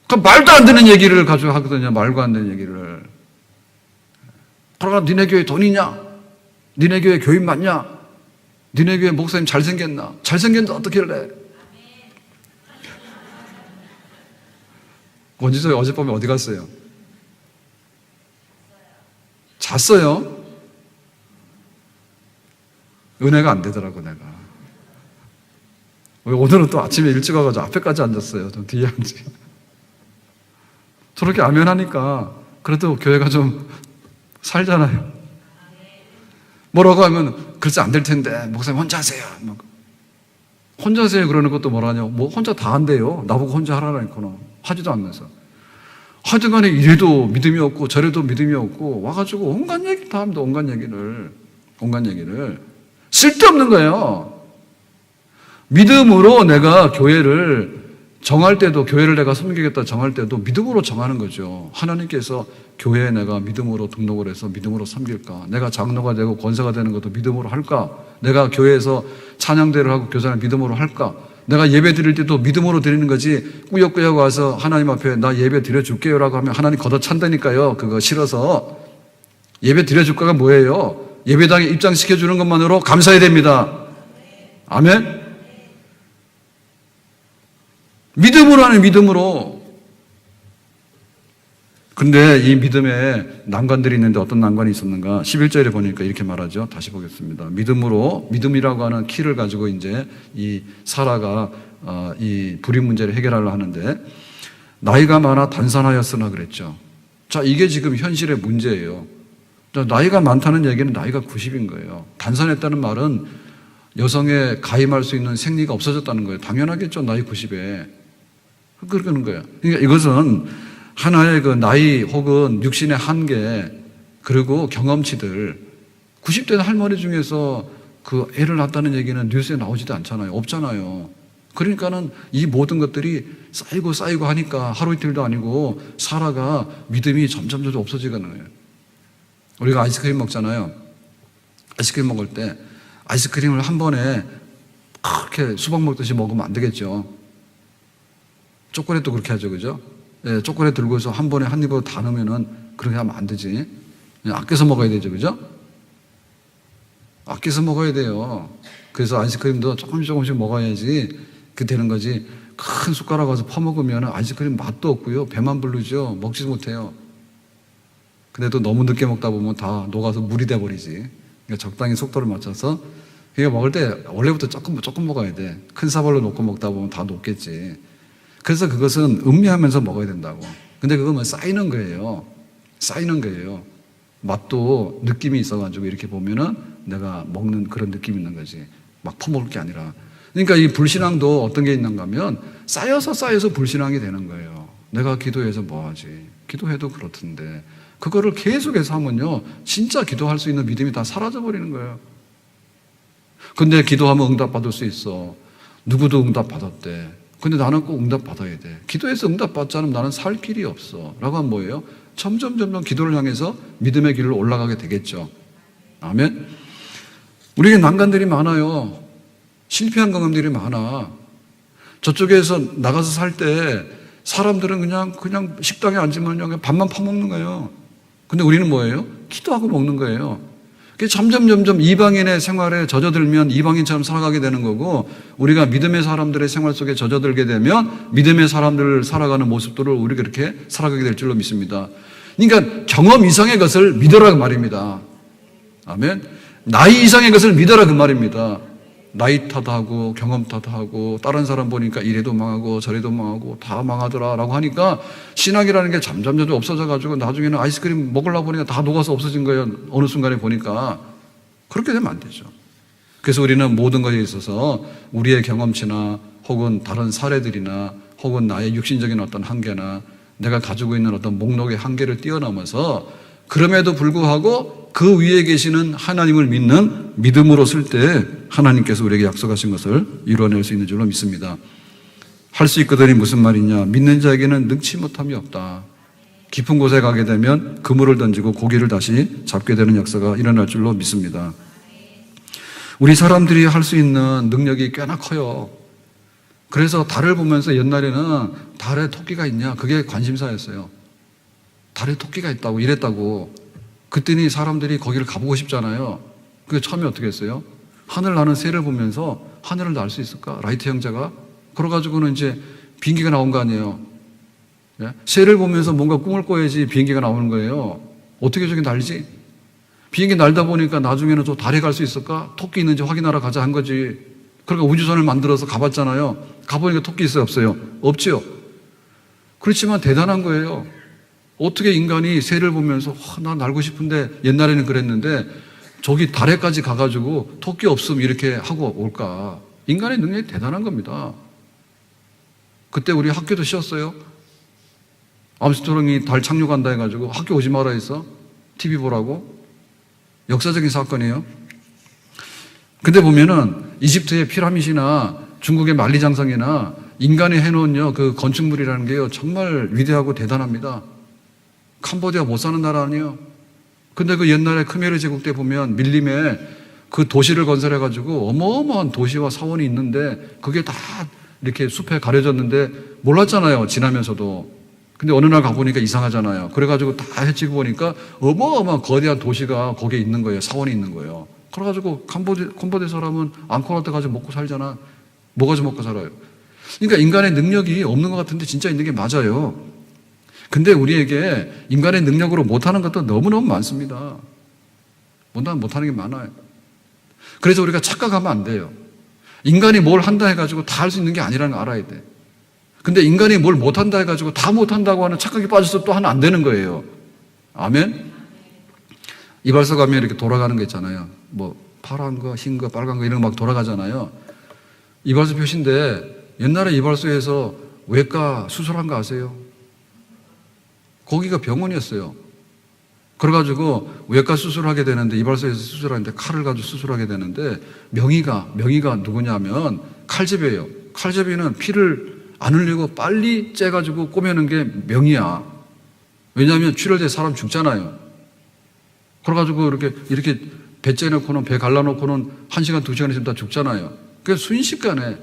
그럼 말도 안 되는 얘기를 가지고 하거든요. 말도 안 되는 얘기를. 그러나 니네 교회 돈 있냐? 니네 교회 교인 맞냐? 니네 교회 목사님 잘생겼나? 잘생겼는데 어떻게 할래? 원지석이 어젯밤에 어디 갔어요? 잤어요? 은혜가 안 되더라고, 내가. 오늘은 또 아침에 일찍 와가지고 앞에까지 앉았어요. 좀 뒤에 앉지. 저렇게 아멘하니까 그래도 교회가 좀 살잖아요. 뭐라고 하면 글쎄 안 될 텐데 목사님 혼자 하세요. 혼자 하세요 그러는 것도 뭐라냐고. 뭐 혼자 다 한대요. 나보고 혼자 하라니까. 하지도 않면서. 하여튼간에 이래도 믿음이 없고 저래도 믿음이 없고 와가지고 온갖 얘기를 다 합니다. 온갖 얘기를. 쓸데없는 거예요. 믿음으로 내가 교회를 정할 때도, 교회를 내가 섬기겠다 정할 때도 믿음으로 정하는 거죠. 하나님께서 교회에 내가 믿음으로 등록을 해서 믿음으로 섬길까? 내가 장로가 되고 권사가 되는 것도 믿음으로 할까? 내가 교회에서 찬양대를 하고 교사를 믿음으로 할까? 내가 예배 드릴 때도 믿음으로 드리는 거지, 꾸역꾸역 와서 하나님 앞에 나 예배 드려줄게요 라고 하면 하나님 걷어찬다니까요. 그거 싫어서. 예배 드려줄까가 뭐예요? 예배당에 입장시켜주는 것만으로 감사해야 됩니다. 아멘? 믿음으로 하는 믿음으로. 근데 이 믿음에 난관들이 있는데 어떤 난관이 있었는가? 11절에 보니까 이렇게 말하죠. 다시 보겠습니다. 믿음으로, 믿음이라고 하는 키를 가지고 이제 이 사라가 이 불임 문제를 해결하려 하는데, 나이가 많아 단산하였으나 그랬죠. 자, 이게 지금 현실의 문제예요. 나이가 많다는 얘기는 나이가 90인 거예요. 단산했다는 말은 여성의 가임할 수 있는 생리가 없어졌다는 거예요. 당연하겠죠. 나이 90에. 그러는 거예요. 그러니까 이것은 하나의 그 나이 혹은 육신의 한계, 그리고 경험치들. 90대 할머니 중에서 그 애를 낳았다는 얘기는 뉴스에 나오지도 않잖아요. 없잖아요. 그러니까는 이 모든 것들이 쌓이고 하니까 하루 이틀도 아니고 사라가 믿음이 점점 없어지는 거예요. 우리가 아이스크림 먹잖아요. 아이스크림 먹을 때 아이스크림을 한 번에 그렇게 수박 먹듯이 먹으면 안 되겠죠. 초콜릿도 그렇게 하죠, 그죠? 예, 초콜릿 들고서 한 번에 한 입으로 다 넣으면은 그렇게 하면 안 되지. 아껴서 먹어야 되죠, 그죠? 아껴서 먹어야 돼요. 그래서 아이스크림도 조금씩 먹어야지 그 되는 거지. 큰 숟가락 와서 퍼먹으면 아이스크림 맛도 없고요. 배만 부르죠. 먹지도 못해요. 근데 또 너무 늦게 먹다 보면 다 녹아서 물이 돼버리지. 그러니까 적당히 속도를 맞춰서. 그러니까 먹을 때 원래부터 조금 먹어야 돼. 큰 사발로 놓고 먹다 보면 다 녹겠지. 그래서 그것은 음미하면서 먹어야 된다고. 근데 그건 쌓이는 거예요. 맛도 느낌이 있어가지고 이렇게 보면은 내가 먹는 그런 느낌이 있는 거지. 막 퍼먹을 게 아니라. 그러니까 이 불신앙도 어떤 게 있는가 하면 쌓여서 불신앙이 되는 거예요. 내가 기도해서 뭐 하지? 기도해도 그렇던데. 그거를 계속해서 하면요, 진짜 기도할 수 있는 믿음이 다 사라져버리는 거예요. 근데 기도하면 응답받을 수 있어. 누구도 응답받았대. 근데 나는 꼭 응답받아야 돼. 기도해서 응답받지 않으면 나는 살 길이 없어. 라고 하면 뭐예요? 점점 기도를 향해서 믿음의 길로 올라가게 되겠죠. 아멘. 우리에게 난간들이 많아요. 실패한 경험들이 많아. 저쪽에서 나가서 살 때 사람들은 그냥 식당에 앉으면 그냥 밥만 퍼먹는 거예요. 근데 우리는 뭐예요? 기도하고 먹는 거예요. 점점 이방인의 생활에 젖어들면 이방인처럼 살아가게 되는 거고, 우리가 믿음의 사람들의 생활 속에 젖어들게 되면 믿음의 사람들을 살아가는 모습들을 우리가 그렇게 살아가게 될 줄로 믿습니다. 그러니까 경험 이상의 것을 믿어라 그 말입니다. 아멘. 나이 이상의 것을 믿어라 그 말입니다. 나이 탓하고 경험 탓하고 다른 사람 보니까 이래도 망하고 저래도 망하고 다 망하더라 라고 하니까 신학이라는 게 점점 없어져 가지고 나중에는 아이스크림 먹으려고 보니까 다 녹아서 없어진 거예요. 어느 순간에 보니까. 그렇게 되면 안 되죠. 그래서 우리는 모든 것에 있어서 우리의 경험치나 혹은 다른 사례들이나 혹은 나의 육신적인 어떤 한계나 내가 가지고 있는 어떤 목록의 한계를 뛰어넘어서, 그럼에도 불구하고 그 위에 계시는 하나님을 믿는 믿음으로 쓸 때 하나님께서 우리에게 약속하신 것을 이루어낼 수 있는 줄로 믿습니다. 할 수 있거든이 무슨 말이냐? 믿는 자에게는 능치 못함이 없다. 깊은 곳에 가게 되면 그물을 던지고 고기를 다시 잡게 되는 역사가 일어날 줄로 믿습니다. 우리 사람들이 할 수 있는 능력이 꽤나 커요. 그래서 달을 보면서 옛날에는 달에 토끼가 있냐? 그게 관심사였어요. 달에 토끼가 있다고 이랬다고. 그랬더니 사람들이 거기를 가보고 싶잖아요. 그게 처음에 어떻게 했어요? 하늘 나는 새를 보면서 하늘을 날 수 있을까? 라이트 형제가? 그래가지고는 이제 비행기가 나온 거 아니에요. 예? 새를 보면서 뭔가 꿈을 꿔야지 비행기가 나오는 거예요. 어떻게 저기 날지? 비행기 날다 보니까 나중에는 저 달에 갈 수 있을까? 토끼 있는지 확인하러 가자 한 거지. 그러니까 우주선을 만들어서 가봤잖아요. 가보니까 토끼 있어요? 없어요? 없죠. 그렇지만 대단한 거예요. 어떻게 인간이 새를 보면서 나 날고 싶은데, 옛날에는 그랬는데 저기 달에까지 가가지고 토끼 없음 이렇게 하고 올까? 인간의 능력이 대단한 겁니다. 그때 우리 학교도 쉬었어요. 암스트롱이 달 착륙한다 해가지고 학교 오지 마라 했어. TV 보라고. 역사적인 사건이에요. 근데 보면은 이집트의 피라밋이나 중국의 만리장성이나 인간이 해놓은 그 건축물이라는 게요, 정말 위대하고 대단합니다. 캄보디아 못 사는 나라 아니에요. 근데 그 옛날에 크메르 제국 때 보면 밀림에 그 도시를 건설해가지고 어마어마한 도시와 사원이 있는데 그게 다 이렇게 숲에 가려졌는데 몰랐잖아요, 지나면서도. 근데 어느 날 가보니까 이상하잖아요. 그래가지고 다 해치고 보니까 어마어마한 거대한 도시가 거기에 있는 거예요. 사원이 있는 거예요. 그래가지고 캄보디아 사람은 앙코르와트 가지고 먹고 살잖아. 뭐 가지고 먹고 살아요? 그러니까 인간의 능력이 없는 것 같은데 진짜 있는 게 맞아요. 근데 우리에게 인간의 능력으로 못하는 것도 너무너무 많습니다. 못하는 게 많아요. 그래서 우리가 착각하면 안 돼요. 인간이 뭘 한다 해가지고 다 할 수 있는 게 아니라는 걸 알아야 돼. 근데 인간이 뭘 못한다 해가지고 다 못한다고 하는 착각에 빠져서 또 하면 안 되는 거예요. 아멘? 이발소 가면 이렇게 돌아가는 거 있잖아요. 뭐 파란 거, 흰 거, 빨간 거 이런 거 막 돌아가잖아요. 이발소 표시인데 옛날에 이발소에서 외과 수술한 거 아세요? 거기가 병원이었어요. 그래가지고 외과 수술하게 되는데, 이발소에서 수술하는데 칼을 가지고 수술하게 되는데 명의가 누구냐면 칼제비예요. 칼제비는 피를 안 흘리고 빨리 째가지고 꼬매는 게 명의야. 왜냐하면 출혈돼 사람 죽잖아요. 그래가지고 이렇게 배 째놓고는, 배 갈라놓고는 1시간, 2시간 있으면 다 죽잖아요. 그래서 순식간에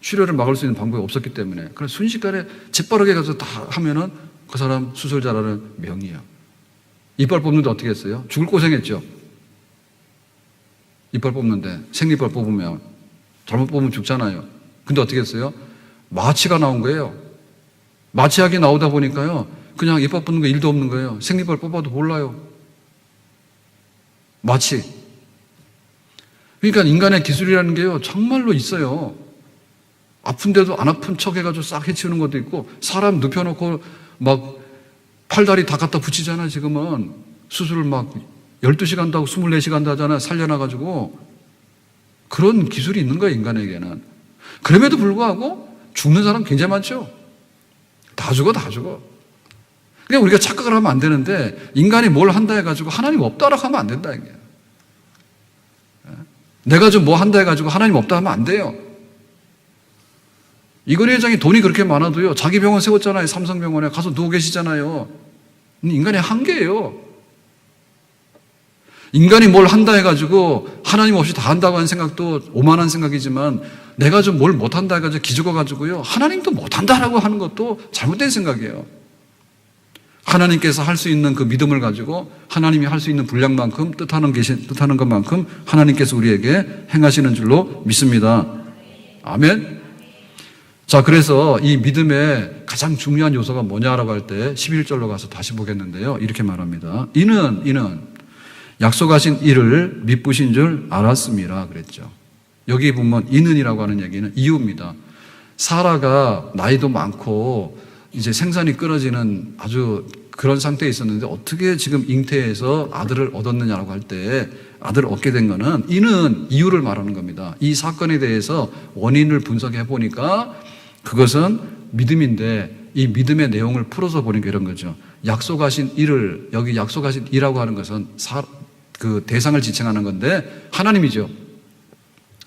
출혈을 막을 수 있는 방법이 없었기 때문에, 그래서 순식간에 재빠르게 가서 다 하면은 그 사람 수술자라는 명의야. 이빨 뽑는데 어떻게 했어요? 죽을 고생했죠. 이빨 뽑는데 생리빨 뽑으면 잘못 뽑으면 죽잖아요. 근데 어떻게 했어요? 마취가 나온 거예요. 마취약이 나오다 보니까요, 그냥 이빨 뽑는 거 일도 없는 거예요. 생리빨 뽑아도 몰라요. 마취. 그러니까 인간의 기술이라는 게요, 정말로 있어요. 아픈데도 안 아픈 척 해가지고 싹 해치우는 것도 있고, 사람 눕혀놓고 막 팔다리 다 갖다 붙이잖아요. 지금은 수술을 막 12시간도 하고 24시간도 하잖아요. 살려놔가지고. 그런 기술이 있는 거예요, 인간에게는. 그럼에도 불구하고 죽는 사람 굉장히 많죠. 다 죽어. 그러니까 우리가 착각을 하면 안 되는데 인간이 뭘 한다 해가지고 하나님 없다라고 하면 안 된다 이게. 내가 좀 뭐 한다 해가지고 하나님 없다 하면 안 돼요. 이건희 회장이 돈이 그렇게 많아도요, 자기 병원 세웠잖아요. 삼성병원에 가서 누워 계시잖아요. 인간의 한계예요. 인간이 뭘 한다 해가지고 하나님 없이 다 한다고 하는 생각도 오만한 생각이지만, 내가 좀 뭘 못한다 해가지고 기죽어가지고요, 하나님도 못한다라고 하는 것도 잘못된 생각이에요. 하나님께서 할 수 있는 그 믿음을 가지고 하나님이 할 수 있는 분량만큼 뜻하는 것만큼 하나님께서 우리에게 행하시는 줄로 믿습니다. 아멘. 자, 그래서 이 믿음의 가장 중요한 요소가 뭐냐라고 할 때 11절로 가서 다시 보겠는데요, 이렇게 말합니다. 이는 약속하신 이를 미쁘신 줄 알았음이라 그랬죠. 여기 보면 이는이라고 하는 얘기는 이유입니다. 사라가 나이도 많고 이제 생산이 끊어지는 아주 그런 상태에 있었는데 어떻게 지금 잉태해서 아들을 얻었느냐라고 할 때 아들을 얻게 된 거는, 이는 이유를 말하는 겁니다. 이 사건에 대해서 원인을 분석해 보니까 그것은 믿음인데, 이 믿음의 내용을 풀어서 보니까 이런 거죠. 약속하신 이를, 여기 약속하신 이라고 하는 것은 그 대상을 지칭하는 건데 하나님이죠.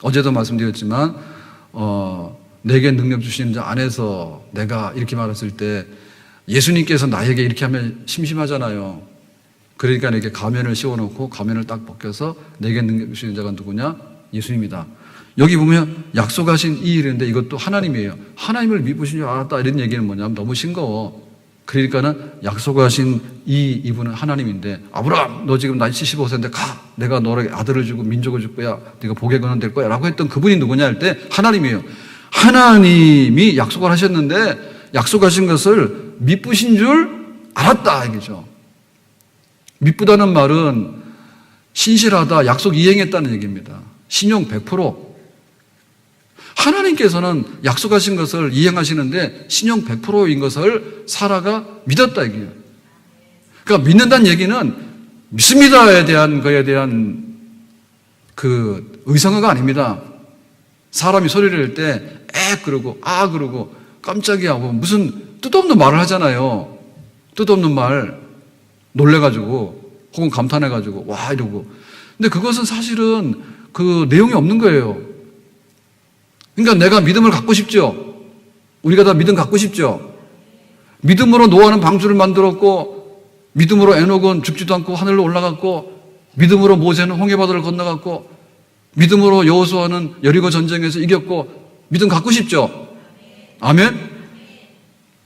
어제도 말씀드렸지만 내게 능력 주시는 자 안에서 내가 이렇게 말했을 때, 예수님께서 나에게 이렇게 하면 심심하잖아요. 그러니까 이렇게 가면을 씌워놓고 가면을 딱 벗겨서 내게 능력 주시는 자가 누구냐? 예수님이다. 여기 보면 약속하신 이 일인데 이것도 하나님이에요. 하나님을 믿으신 줄 알았다 이런 얘기는 뭐냐면 너무 싱거워. 그러니까는 약속하신 이분은 하나님인데, 아브라함 너 지금 나이 75세인데 가, 내가 너에게 아들을 주고 민족을 줄 거야, 네가 복의 근원 될 거야 라고 했던 그분이 누구냐 할 때 하나님이에요. 하나님이 약속을 하셨는데 약속하신 것을 미쁘신 줄 알았다 이거죠. 미쁘다는 말은 신실하다, 약속 이행했다는 얘기입니다. 신용 100%. 하나님께서는 약속하신 것을 이행하시는데 신용 100%인 것을 사라가 믿었다 이게요. 그러니까 믿는다는 얘기는 믿습니다에 대한 거에 대한 그 의성어가 아닙니다. 사람이 소리를 낼 때 그러고 그러고 깜짝이야 하고 무슨 뜻없는 말을 하잖아요. 뜻없는 말 놀래가지고 혹은 감탄해가지고 와 이러고. 근데 그것은 사실은 그 내용이 없는 거예요. 그러니까 내가 믿음을 갖고 싶죠. 우리가 다 믿음 갖고 싶죠. 믿음으로 노아는 방주를 만들었고, 믿음으로 에녹은 죽지도 않고 하늘로 올라갔고, 믿음으로 모세는 홍해바다를 건너갔고, 믿음으로 여호수아는 여리고 전쟁에서 이겼고, 믿음 갖고 싶죠. 아멘.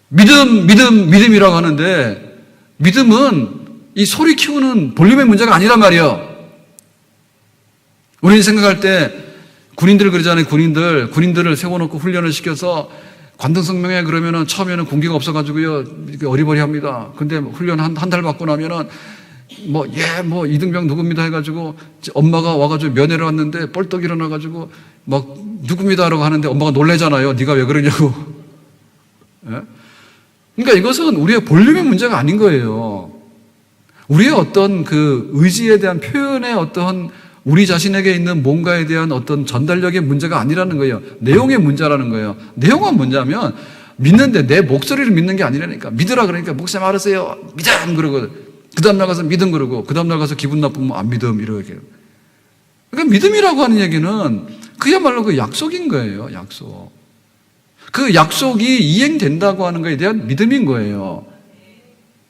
믿음이라고 하는데, 믿음은 이 소리 키우는 볼륨의 문제가 아니란 말이에요. 우리는 생각할 때 군인들 그러잖아요. 군인들을 세워놓고 훈련을 시켜서 관등성명회 그러면은 처음에는 군기가 없어가지고요, 어리버리합니다. 근데 훈련 한 달 받고 나면은 이등병 누굽니다 해가지고 엄마가 와가지고 면회를 왔는데 뻘떡 일어나가지고 막 누굽니다라고 하는데 엄마가 놀래잖아요. 네가 왜 그러냐고. 예? 그러니까 이것은 우리의 볼륨의 문제가 아닌 거예요. 우리의 어떤 그 의지에 대한 표현의 어떤 우리 자신에게 있는 뭔가에 대한 어떤 전달력의 문제가 아니라는 거예요. 내용의 문제라는 거예요. 내용은 뭐냐면 믿는데 내 목소리를 믿는 게 아니라니까. 믿으라 그러니까 목사님 알았어요. 믿음 그러고 그 다음 날 가서 믿음 그러고 그 다음 날 가서 기분 나쁘면 안 믿음 이렇게. 그러니까 믿음이라고 하는 얘기는 그야말로 그 약속인 거예요. 약속. 그 약속이 이행된다고 하는 것에 대한 믿음인 거예요.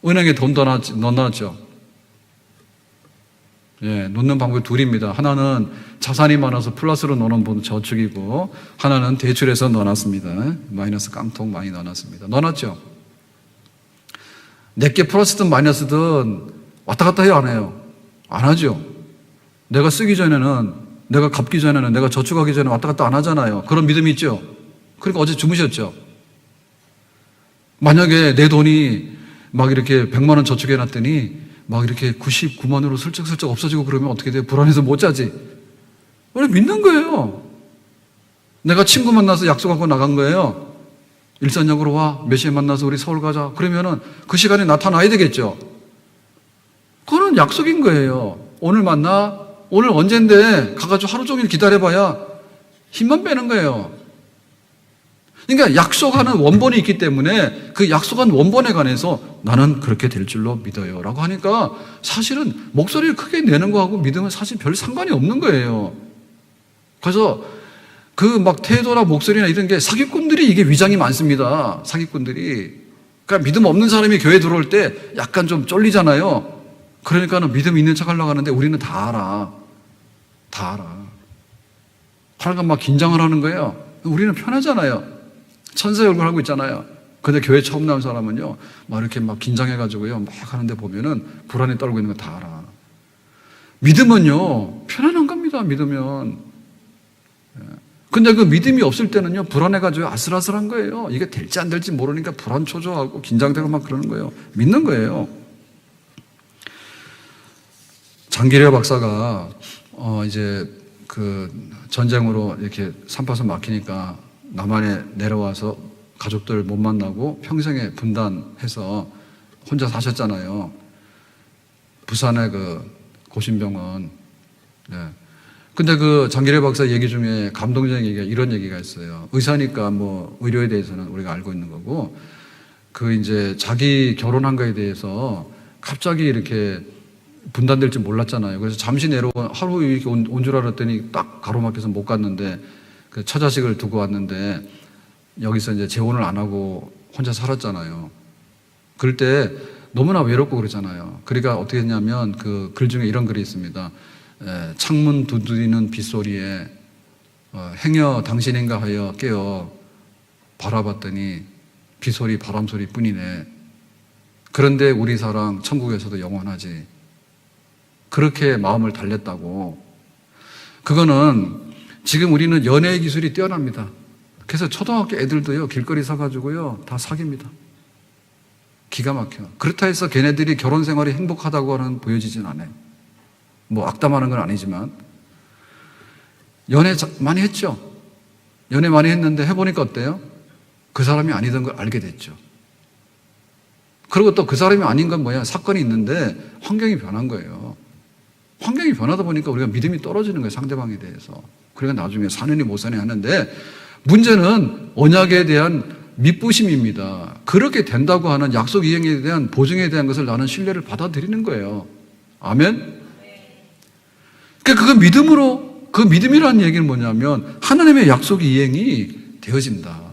은행에 돈 넣어놨죠. 예, 놓는 방법이 둘입니다. 하나는 자산이 많아서 플러스로 넣는 분 저축이고, 하나는 대출해서 넣어놨습니다. 마이너스 깡통 많이 넣어놨습니다. 넣어놨죠? 내게 플러스든 마이너스든 왔다 갔다 해요, 안 해요? 안 하죠? 내가 쓰기 전에는, 내가 갚기 전에는, 내가 저축하기 전에 왔다 갔다 안 하잖아요. 그런 믿음이 있죠? 그러니까 어제 주무셨죠? 만약에 내 돈이 막 이렇게 100만 원 저축해놨더니 막 이렇게 99만으로 슬쩍슬쩍 없어지고 그러면 어떻게 돼요? 불안해서 못 자지. 원래 믿는 거예요. 내가 친구 만나서 약속하고 나간 거예요. 일산역으로 와. 몇 시에 만나서 우리 서울 가자. 그러면은 그 시간에 나타나야 되겠죠. 그거는 약속인 거예요. 오늘 만나. 오늘 언젠데 가가지고 하루 종일 기다려봐야 힘만 빼는 거예요. 그러니까 약속하는 원본이 있기 때문에 그 약속한 원본에 관해서 나는 그렇게 될 줄로 믿어요 라고 하니까 사실은 목소리를 크게 내는 거하고 믿음은 사실 별 상관이 없는 거예요. 그래서 그 막 태도나 목소리나 이런 게 사기꾼들이 이게 위장이 많습니다. 사기꾼들이. 그러니까 믿음 없는 사람이 교회 들어올 때 약간 좀 쫄리잖아요. 그러니까는 믿음 있는 척 하려고 하는데 우리는 다 알아. 다 알아. 하나가 막 긴장을 하는 거예요. 우리는 편하잖아요. 천사의 얼굴 하고 있잖아요. 근데 교회 처음 나온 사람은요, 막 이렇게 막 긴장해가지고요, 막 하는데 보면은 불안에 떨고 있는 거 다 알아. 믿음은요, 편안한 겁니다, 믿으면. 근데 그 믿음이 없을 때는요, 불안해가지고 아슬아슬한 거예요. 이게 될지 안 될지 모르니까 불안 초조하고 긴장되고 막 그러는 거예요. 믿는 거예요. 장기려 박사가, 이제 그 전쟁으로 이렇게 3파선 막히니까 남한에 내려와서 가족들 못 만나고 평생에 분단해서 혼자 사셨잖아요. 부산의 그 고신병원. 네. 근데 그 장기려 박사 얘기 중에 감동적인 얘기가 이런 얘기가 있어요. 의사니까 뭐 의료에 대해서는 우리가 알고 있는 거고, 그 이제 자기 결혼한 거에 대해서 갑자기 이렇게 분단될 줄 몰랐잖아요. 그래서 잠시 내려온 하루 이렇게 온 줄 알았더니 딱 가로막혀서 못 갔는데 그 처자식을 두고 왔는데 여기서 이제 재혼을 안 하고 혼자 살았잖아요. 그럴 때 너무나 외롭고 그러잖아요. 그러니까 어떻게 했냐면 그 글 중에 이런 글이 있습니다. 창문 두드리는 빗소리에 행여 당신인가 하여 깨어 바라봤더니 빗소리 바람소리 뿐이네. 그런데 우리 사랑 천국에서도 영원하지. 그렇게 마음을 달랬다고. 그거는 지금 우리는 연애 기술이 뛰어납니다. 그래서 초등학교 애들도요, 길거리 서가지고요, 다 사깁니다. 기가 막혀. 그렇다 해서 걔네들이 결혼 생활이 행복하다고는 보여지진 않아요. 뭐 악담하는 건 아니지만. 연애 많이 했죠? 연애 많이 했는데 해보니까 어때요? 그 사람이 아니던 걸 알게 됐죠. 그리고 또 그 사람이 아닌 건 뭐야? 사건이 있는데 환경이 변한 거예요. 환경이 변하다 보니까 우리가 믿음이 떨어지는 거예요, 상대방에 대해서. 그러니까 나중에 사느니 못 사느니 하는데 문제는 언약에 대한 믿부심입니다. 그렇게 된다고 하는 약속 이행에 대한 보증에 대한 것을 나는 신뢰를 받아들이는 거예요. 아멘? 그러니까 그 믿음으로, 그 믿음이라는 얘기는 뭐냐면 하나님의 약속 이행이 되어진다.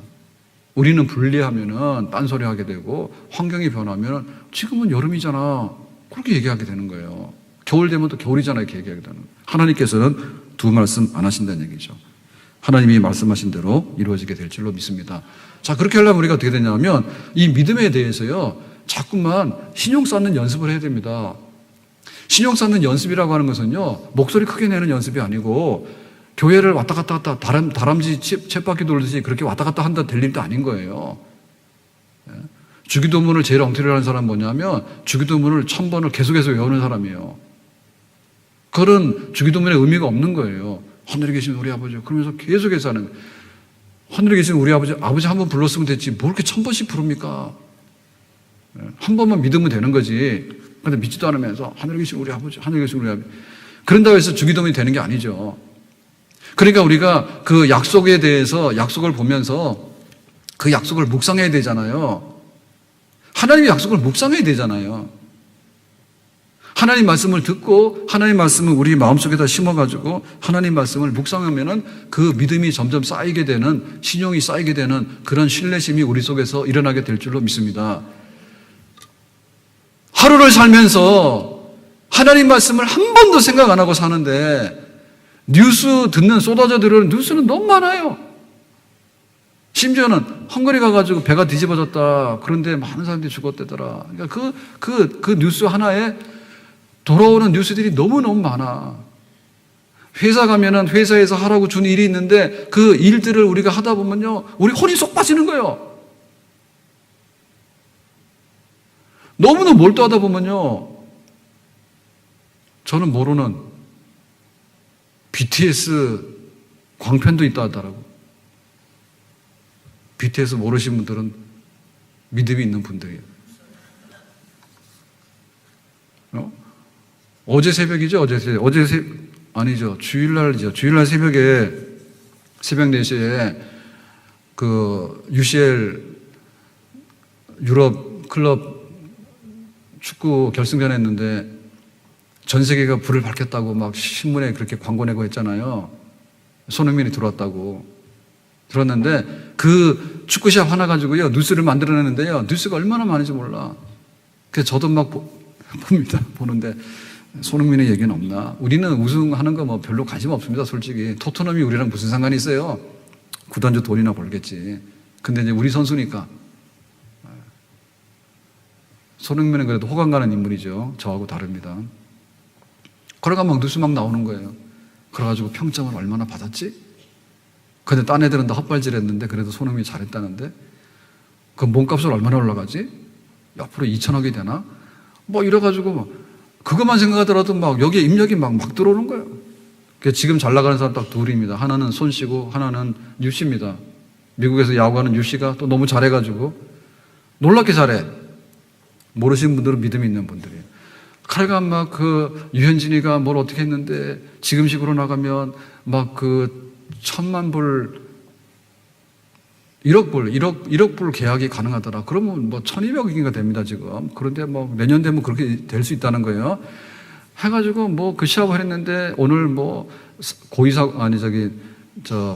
우리는 분리하면은 딴소리 하게 되고 환경이 변하면 지금은 여름이잖아. 그렇게 얘기하게 되는 거예요. 겨울 되면 또 겨울이잖아. 이렇게 얘기하게 되는 거예요. 하나님께서는 두 말씀 안 하신다는 얘기죠. 하나님이 말씀하신 대로 이루어지게 될 줄로 믿습니다. 자, 그렇게 하려면 우리가 어떻게 되냐면 이 믿음에 대해서요, 자꾸만 신용 쌓는 연습을 해야 됩니다. 신용 쌓는 연습이라고 하는 것은요, 목소리 크게 내는 연습이 아니고 교회를 왔다 갔다 다람쥐 쳇바퀴 돌듯이 그렇게 왔다 갔다 한다 될 일도 아닌 거예요. 주기도문을 제일 엉터리로 하는 사람은 뭐냐면 주기도문을 1000번을 계속해서 외우는 사람이에요. 그런 주기도문의 의미가 없는 거예요. 하늘에 계신 우리 아버지 그러면서 계속해서 하는 거예요. 하늘에 계신 우리 아버지 한 번 불렀으면 됐지 뭘 이렇게 1000번씩 부릅니까? 한 번만 믿으면 되는 거지. 그런데 믿지도 않으면서 하늘에 계신 우리 아버지, 하늘에 계신 우리 아버지 그런다고 해서 주기도문이 되는 게 아니죠. 그러니까 우리가 그 약속에 대해서 약속을 보면서 그 약속을 묵상해야 되잖아요. 하나님의 약속을 묵상해야 되잖아요. 하나님 말씀을 듣고 하나님 말씀을 우리 마음속에다 심어가지고 하나님 말씀을 묵상하면은 그 믿음이 점점 쌓이게 되는, 신용이 쌓이게 되는 그런 신뢰심이 우리 속에서 일어나게 될 줄로 믿습니다. 하루를 살면서 하나님 말씀을 한 번도 생각 안 하고 사는데 뉴스 듣는 쏟아져 들어오는 뉴스는 너무 많아요. 심지어는 헝가리 가가지고 배가 뒤집어졌다. 그런데 많은 사람들이 죽었대더라. 그러니까 그 뉴스 하나에 돌아오는 뉴스들이 너무너무 많아. 회사 가면은 회사에서 하라고 준 일이 있는데 그 일들을 우리가 하다 보면요, 우리 혼이 쏙 빠지는 거예요. 너무나 몰두하다 보면요, 저는 모르는 BTS 광팬도 있다 하더라고. BTS 모르시는 분들은 믿음이 있는 분들이에요. 어제 새벽이죠? 아니죠. 주일날이죠. 주일날 새벽에, 새벽 4시에 그 UCL 유럽 클럽 축구 결승전 했는데 전 세계가 불을 밝혔다고 막 신문에 그렇게 광고 내고 했잖아요. 손흥민이 들어왔다고. 들었는데 그 축구시합 하나 가지고요 뉴스를 만들어내는데요 뉴스가 얼마나 많은지 몰라. 그래서 저도 막 봅니다. 보는데 손흥민의 얘기는 없나? 우리는 우승하는 거 뭐 별로 관심 없습니다. 솔직히 토트넘이 우리랑 무슨 상관이 있어요? 구단주 돈이나 벌겠지. 근데 이제 우리 선수니까. 손흥민은 그래도 호감 가는 인물이죠. 저하고 다릅니다. 그래가 막 뉴스 막 나오는 거예요. 그래가지고 평점을 얼마나 받았지? 근데 딴 애들은 다 헛발질 했는데 그래도 손흥민이 잘했다는데 그 몸값은 얼마나 올라가지? 앞으로 2천억이 되나? 뭐 이래가지고 그것만 생각하더라도 막 여기에 입력이 막 들어오는 거예요. 지금 잘 나가는 사람 딱 둘입니다. 하나는 손 씨고 하나는 유 씨입니다. 미국에서 야구하는 유 씨가 또 너무 잘해가지고 놀랍게 잘해. 모르시는 분들은 믿음이 있는 분들이에요. 칼가 막 그 유현진이가 뭘 어떻게 했는데 지금식으로 나가면 막 그 1,000만 불 1억 불 계약이 가능하더라. 그러면 뭐 1,200억인가 됩니다, 지금. 그런데 뭐 내년 되면 그렇게 될 수 있다는 거예요. 해가지고 뭐 그 시합을 했는데 오늘 뭐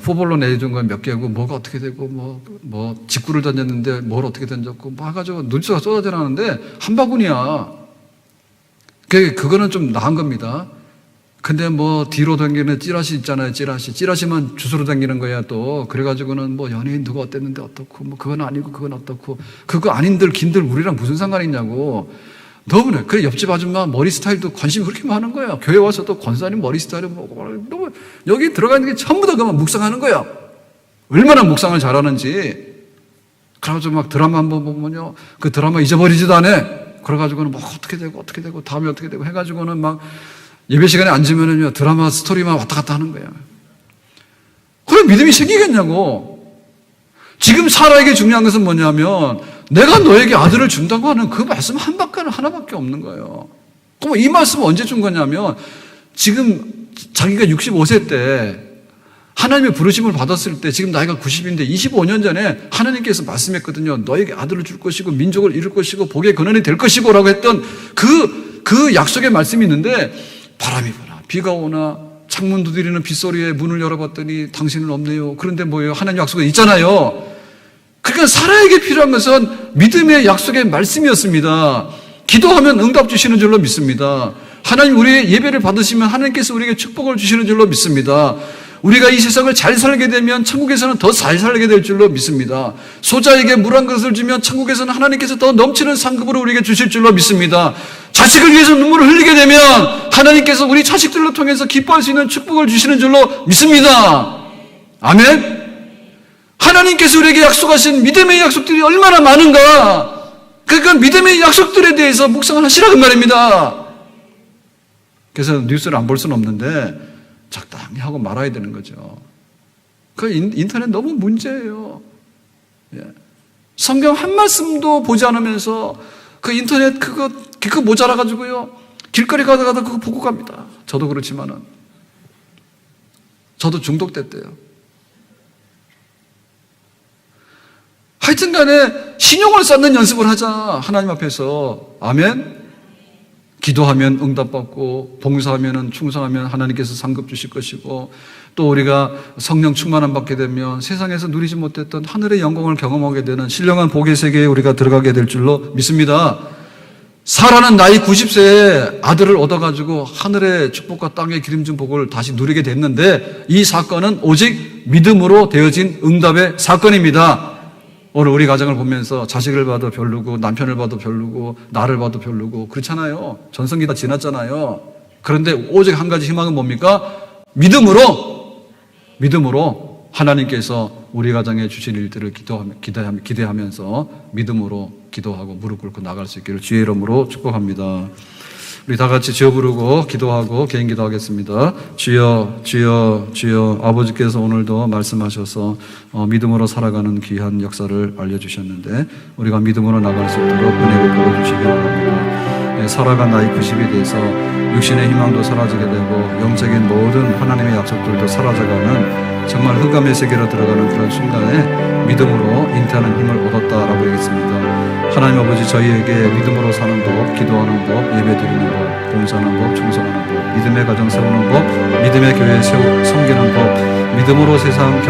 후볼로 내준 건 몇 개고 뭐가 어떻게 되고 뭐 직구를 던졌는데 뭘 어떻게 던졌고 뭐 해가지고 눈치가 쏟아져 나오는데 한 바구니야. 그거는 좀 나은 겁니다. 근데 뭐 뒤로 당기는 찌라시 있잖아요. 찌라시만 주스로 당기는 거야 또. 그래가지고는 뭐 연예인 누가 어땠는데 어떻고 뭐 그건 아니고 그건 어떻고 그거 아닌들 긴들 우리랑 무슨 상관이 있냐고. 너무나 그 옆집 아줌마 머리 스타일도 관심이 그렇게 많은 거야. 교회 와서 또 권사님 머리 스타일은 너무 여기 들어가는 게 전부 다 그만 묵상하는 거야. 얼마나 묵상을 잘하는지. 그래가지고 막 드라마 한번 보면요 그 드라마 잊어버리지도 않아. 그래가지고는 뭐 어떻게 되고 다음에 어떻게 되고 해가지고는 막 예배 시간에 앉으면은요, 드라마 스토리만 왔다 갔다 하는 거예요. 그럼 믿음이 생기겠냐고. 지금 사라에게 중요한 것은 뭐냐면, 내가 너에게 아들을 준다고 하는 그 말씀 하나밖에 없는 거예요. 그럼 이 말씀은 언제 준 거냐면, 지금 자기가 65세 때, 하나님의 부르심을 받았을 때, 지금 나이가 90인데 25년 전에 하나님께서 말씀했거든요. 너에게 아들을 줄 것이고, 민족을 이룰 것이고, 복의 근원이 될 것이고, 라고 했던 그 약속의 말씀이 있는데, 바람이 부나 비가 오나 창문 두드리는 빗소리에 문을 열어봤더니 당신은 없네요. 그런데 뭐예요? 하나님 약속은 있잖아요. 그러니까 사라에게 필요한 것은 믿음의 약속의 말씀이었습니다. 기도하면 응답 주시는 줄로 믿습니다. 하나님 우리의 예배를 받으시면 하나님께서 우리에게 축복을 주시는 줄로 믿습니다. 우리가 이 세상을 잘 살게 되면 천국에서는 더 잘 살게 될 줄로 믿습니다. 소자에게 물 한 그릇을 주면 천국에서는 하나님께서 더 넘치는 상급으로 우리에게 주실 줄로 믿습니다. 자식을 위해서 눈물을 흘리게 되면 하나님께서 우리 자식들로 통해서 기뻐할 수 있는 축복을 주시는 줄로 믿습니다. 아멘. 하나님께서 우리에게 약속하신 믿음의 약속들이 얼마나 많은가. 그러니까 믿음의 약속들에 대해서 묵상을 하시라는 말입니다. 그래서 뉴스를 안 볼 수는 없는데 적당히 하고 말아야 되는 거죠. 그 인터넷 너무 문제예요. 성경 한 말씀도 보지 않으면서 그 인터넷 그거 모자라가지고요. 길거리 가다가 그거 보고 갑니다. 저도 그렇지만은. 저도 중독됐대요. 하여튼 간에 신용을 쌓는 연습을 하자. 하나님 앞에서. 아멘. 기도하면 응답받고 봉사하면 충성하면 하나님께서 상급 주실 것이고 또 우리가 성령 충만함 받게 되면 세상에서 누리지 못했던 하늘의 영광을 경험하게 되는 신령한 복의 세계에 우리가 들어가게 될 줄로 믿습니다. 사라는 나이 90세에 아들을 얻어가지고 하늘의 축복과 땅의 기름진 복을 다시 누리게 됐는데 이 사건은 오직 믿음으로 되어진 응답의 사건입니다. 오늘 우리 가정을 보면서 자식을 봐도 별로고 남편을 봐도 별로고 나를 봐도 별로고 그렇잖아요. 전성기 다 지났잖아요. 그런데 오직 한 가지 희망은 뭡니까? 믿음으로 하나님께서 우리 가정에 주신 일들을 기대하면서 믿음으로 기도하고 무릎 꿇고 나갈 수 있기를 주의 이름으로 축복합니다. 우리 다 같이 주여 부르고 기도하고 개인 기도하겠습니다. 주여 주여 주여. 아버지께서 오늘도 말씀하셔서 믿음으로 살아가는 귀한 역사를 알려주셨는데 우리가 믿음으로 나갈 수 있도록 은혜를 부어주시기 바랍니다. 살아간 나이 90이 돼서 육신의 희망도 사라지게 되고 영적인 모든 하나님의 약속들도 사라져가는 정말 흑암의 세계로 들어가는 그런 순간에 믿음으로 잉태하는 힘을 얻었다라고 얘기했습니다. 하나님 아버지, 저희에게 믿음으로 사는 법, 기도하는 법, 예배드리는 법, 봉사하는 법, 충성하는 법, 믿음의 가정 세우는 법, 믿음의 교회 섬기는 법, 믿음으로 세상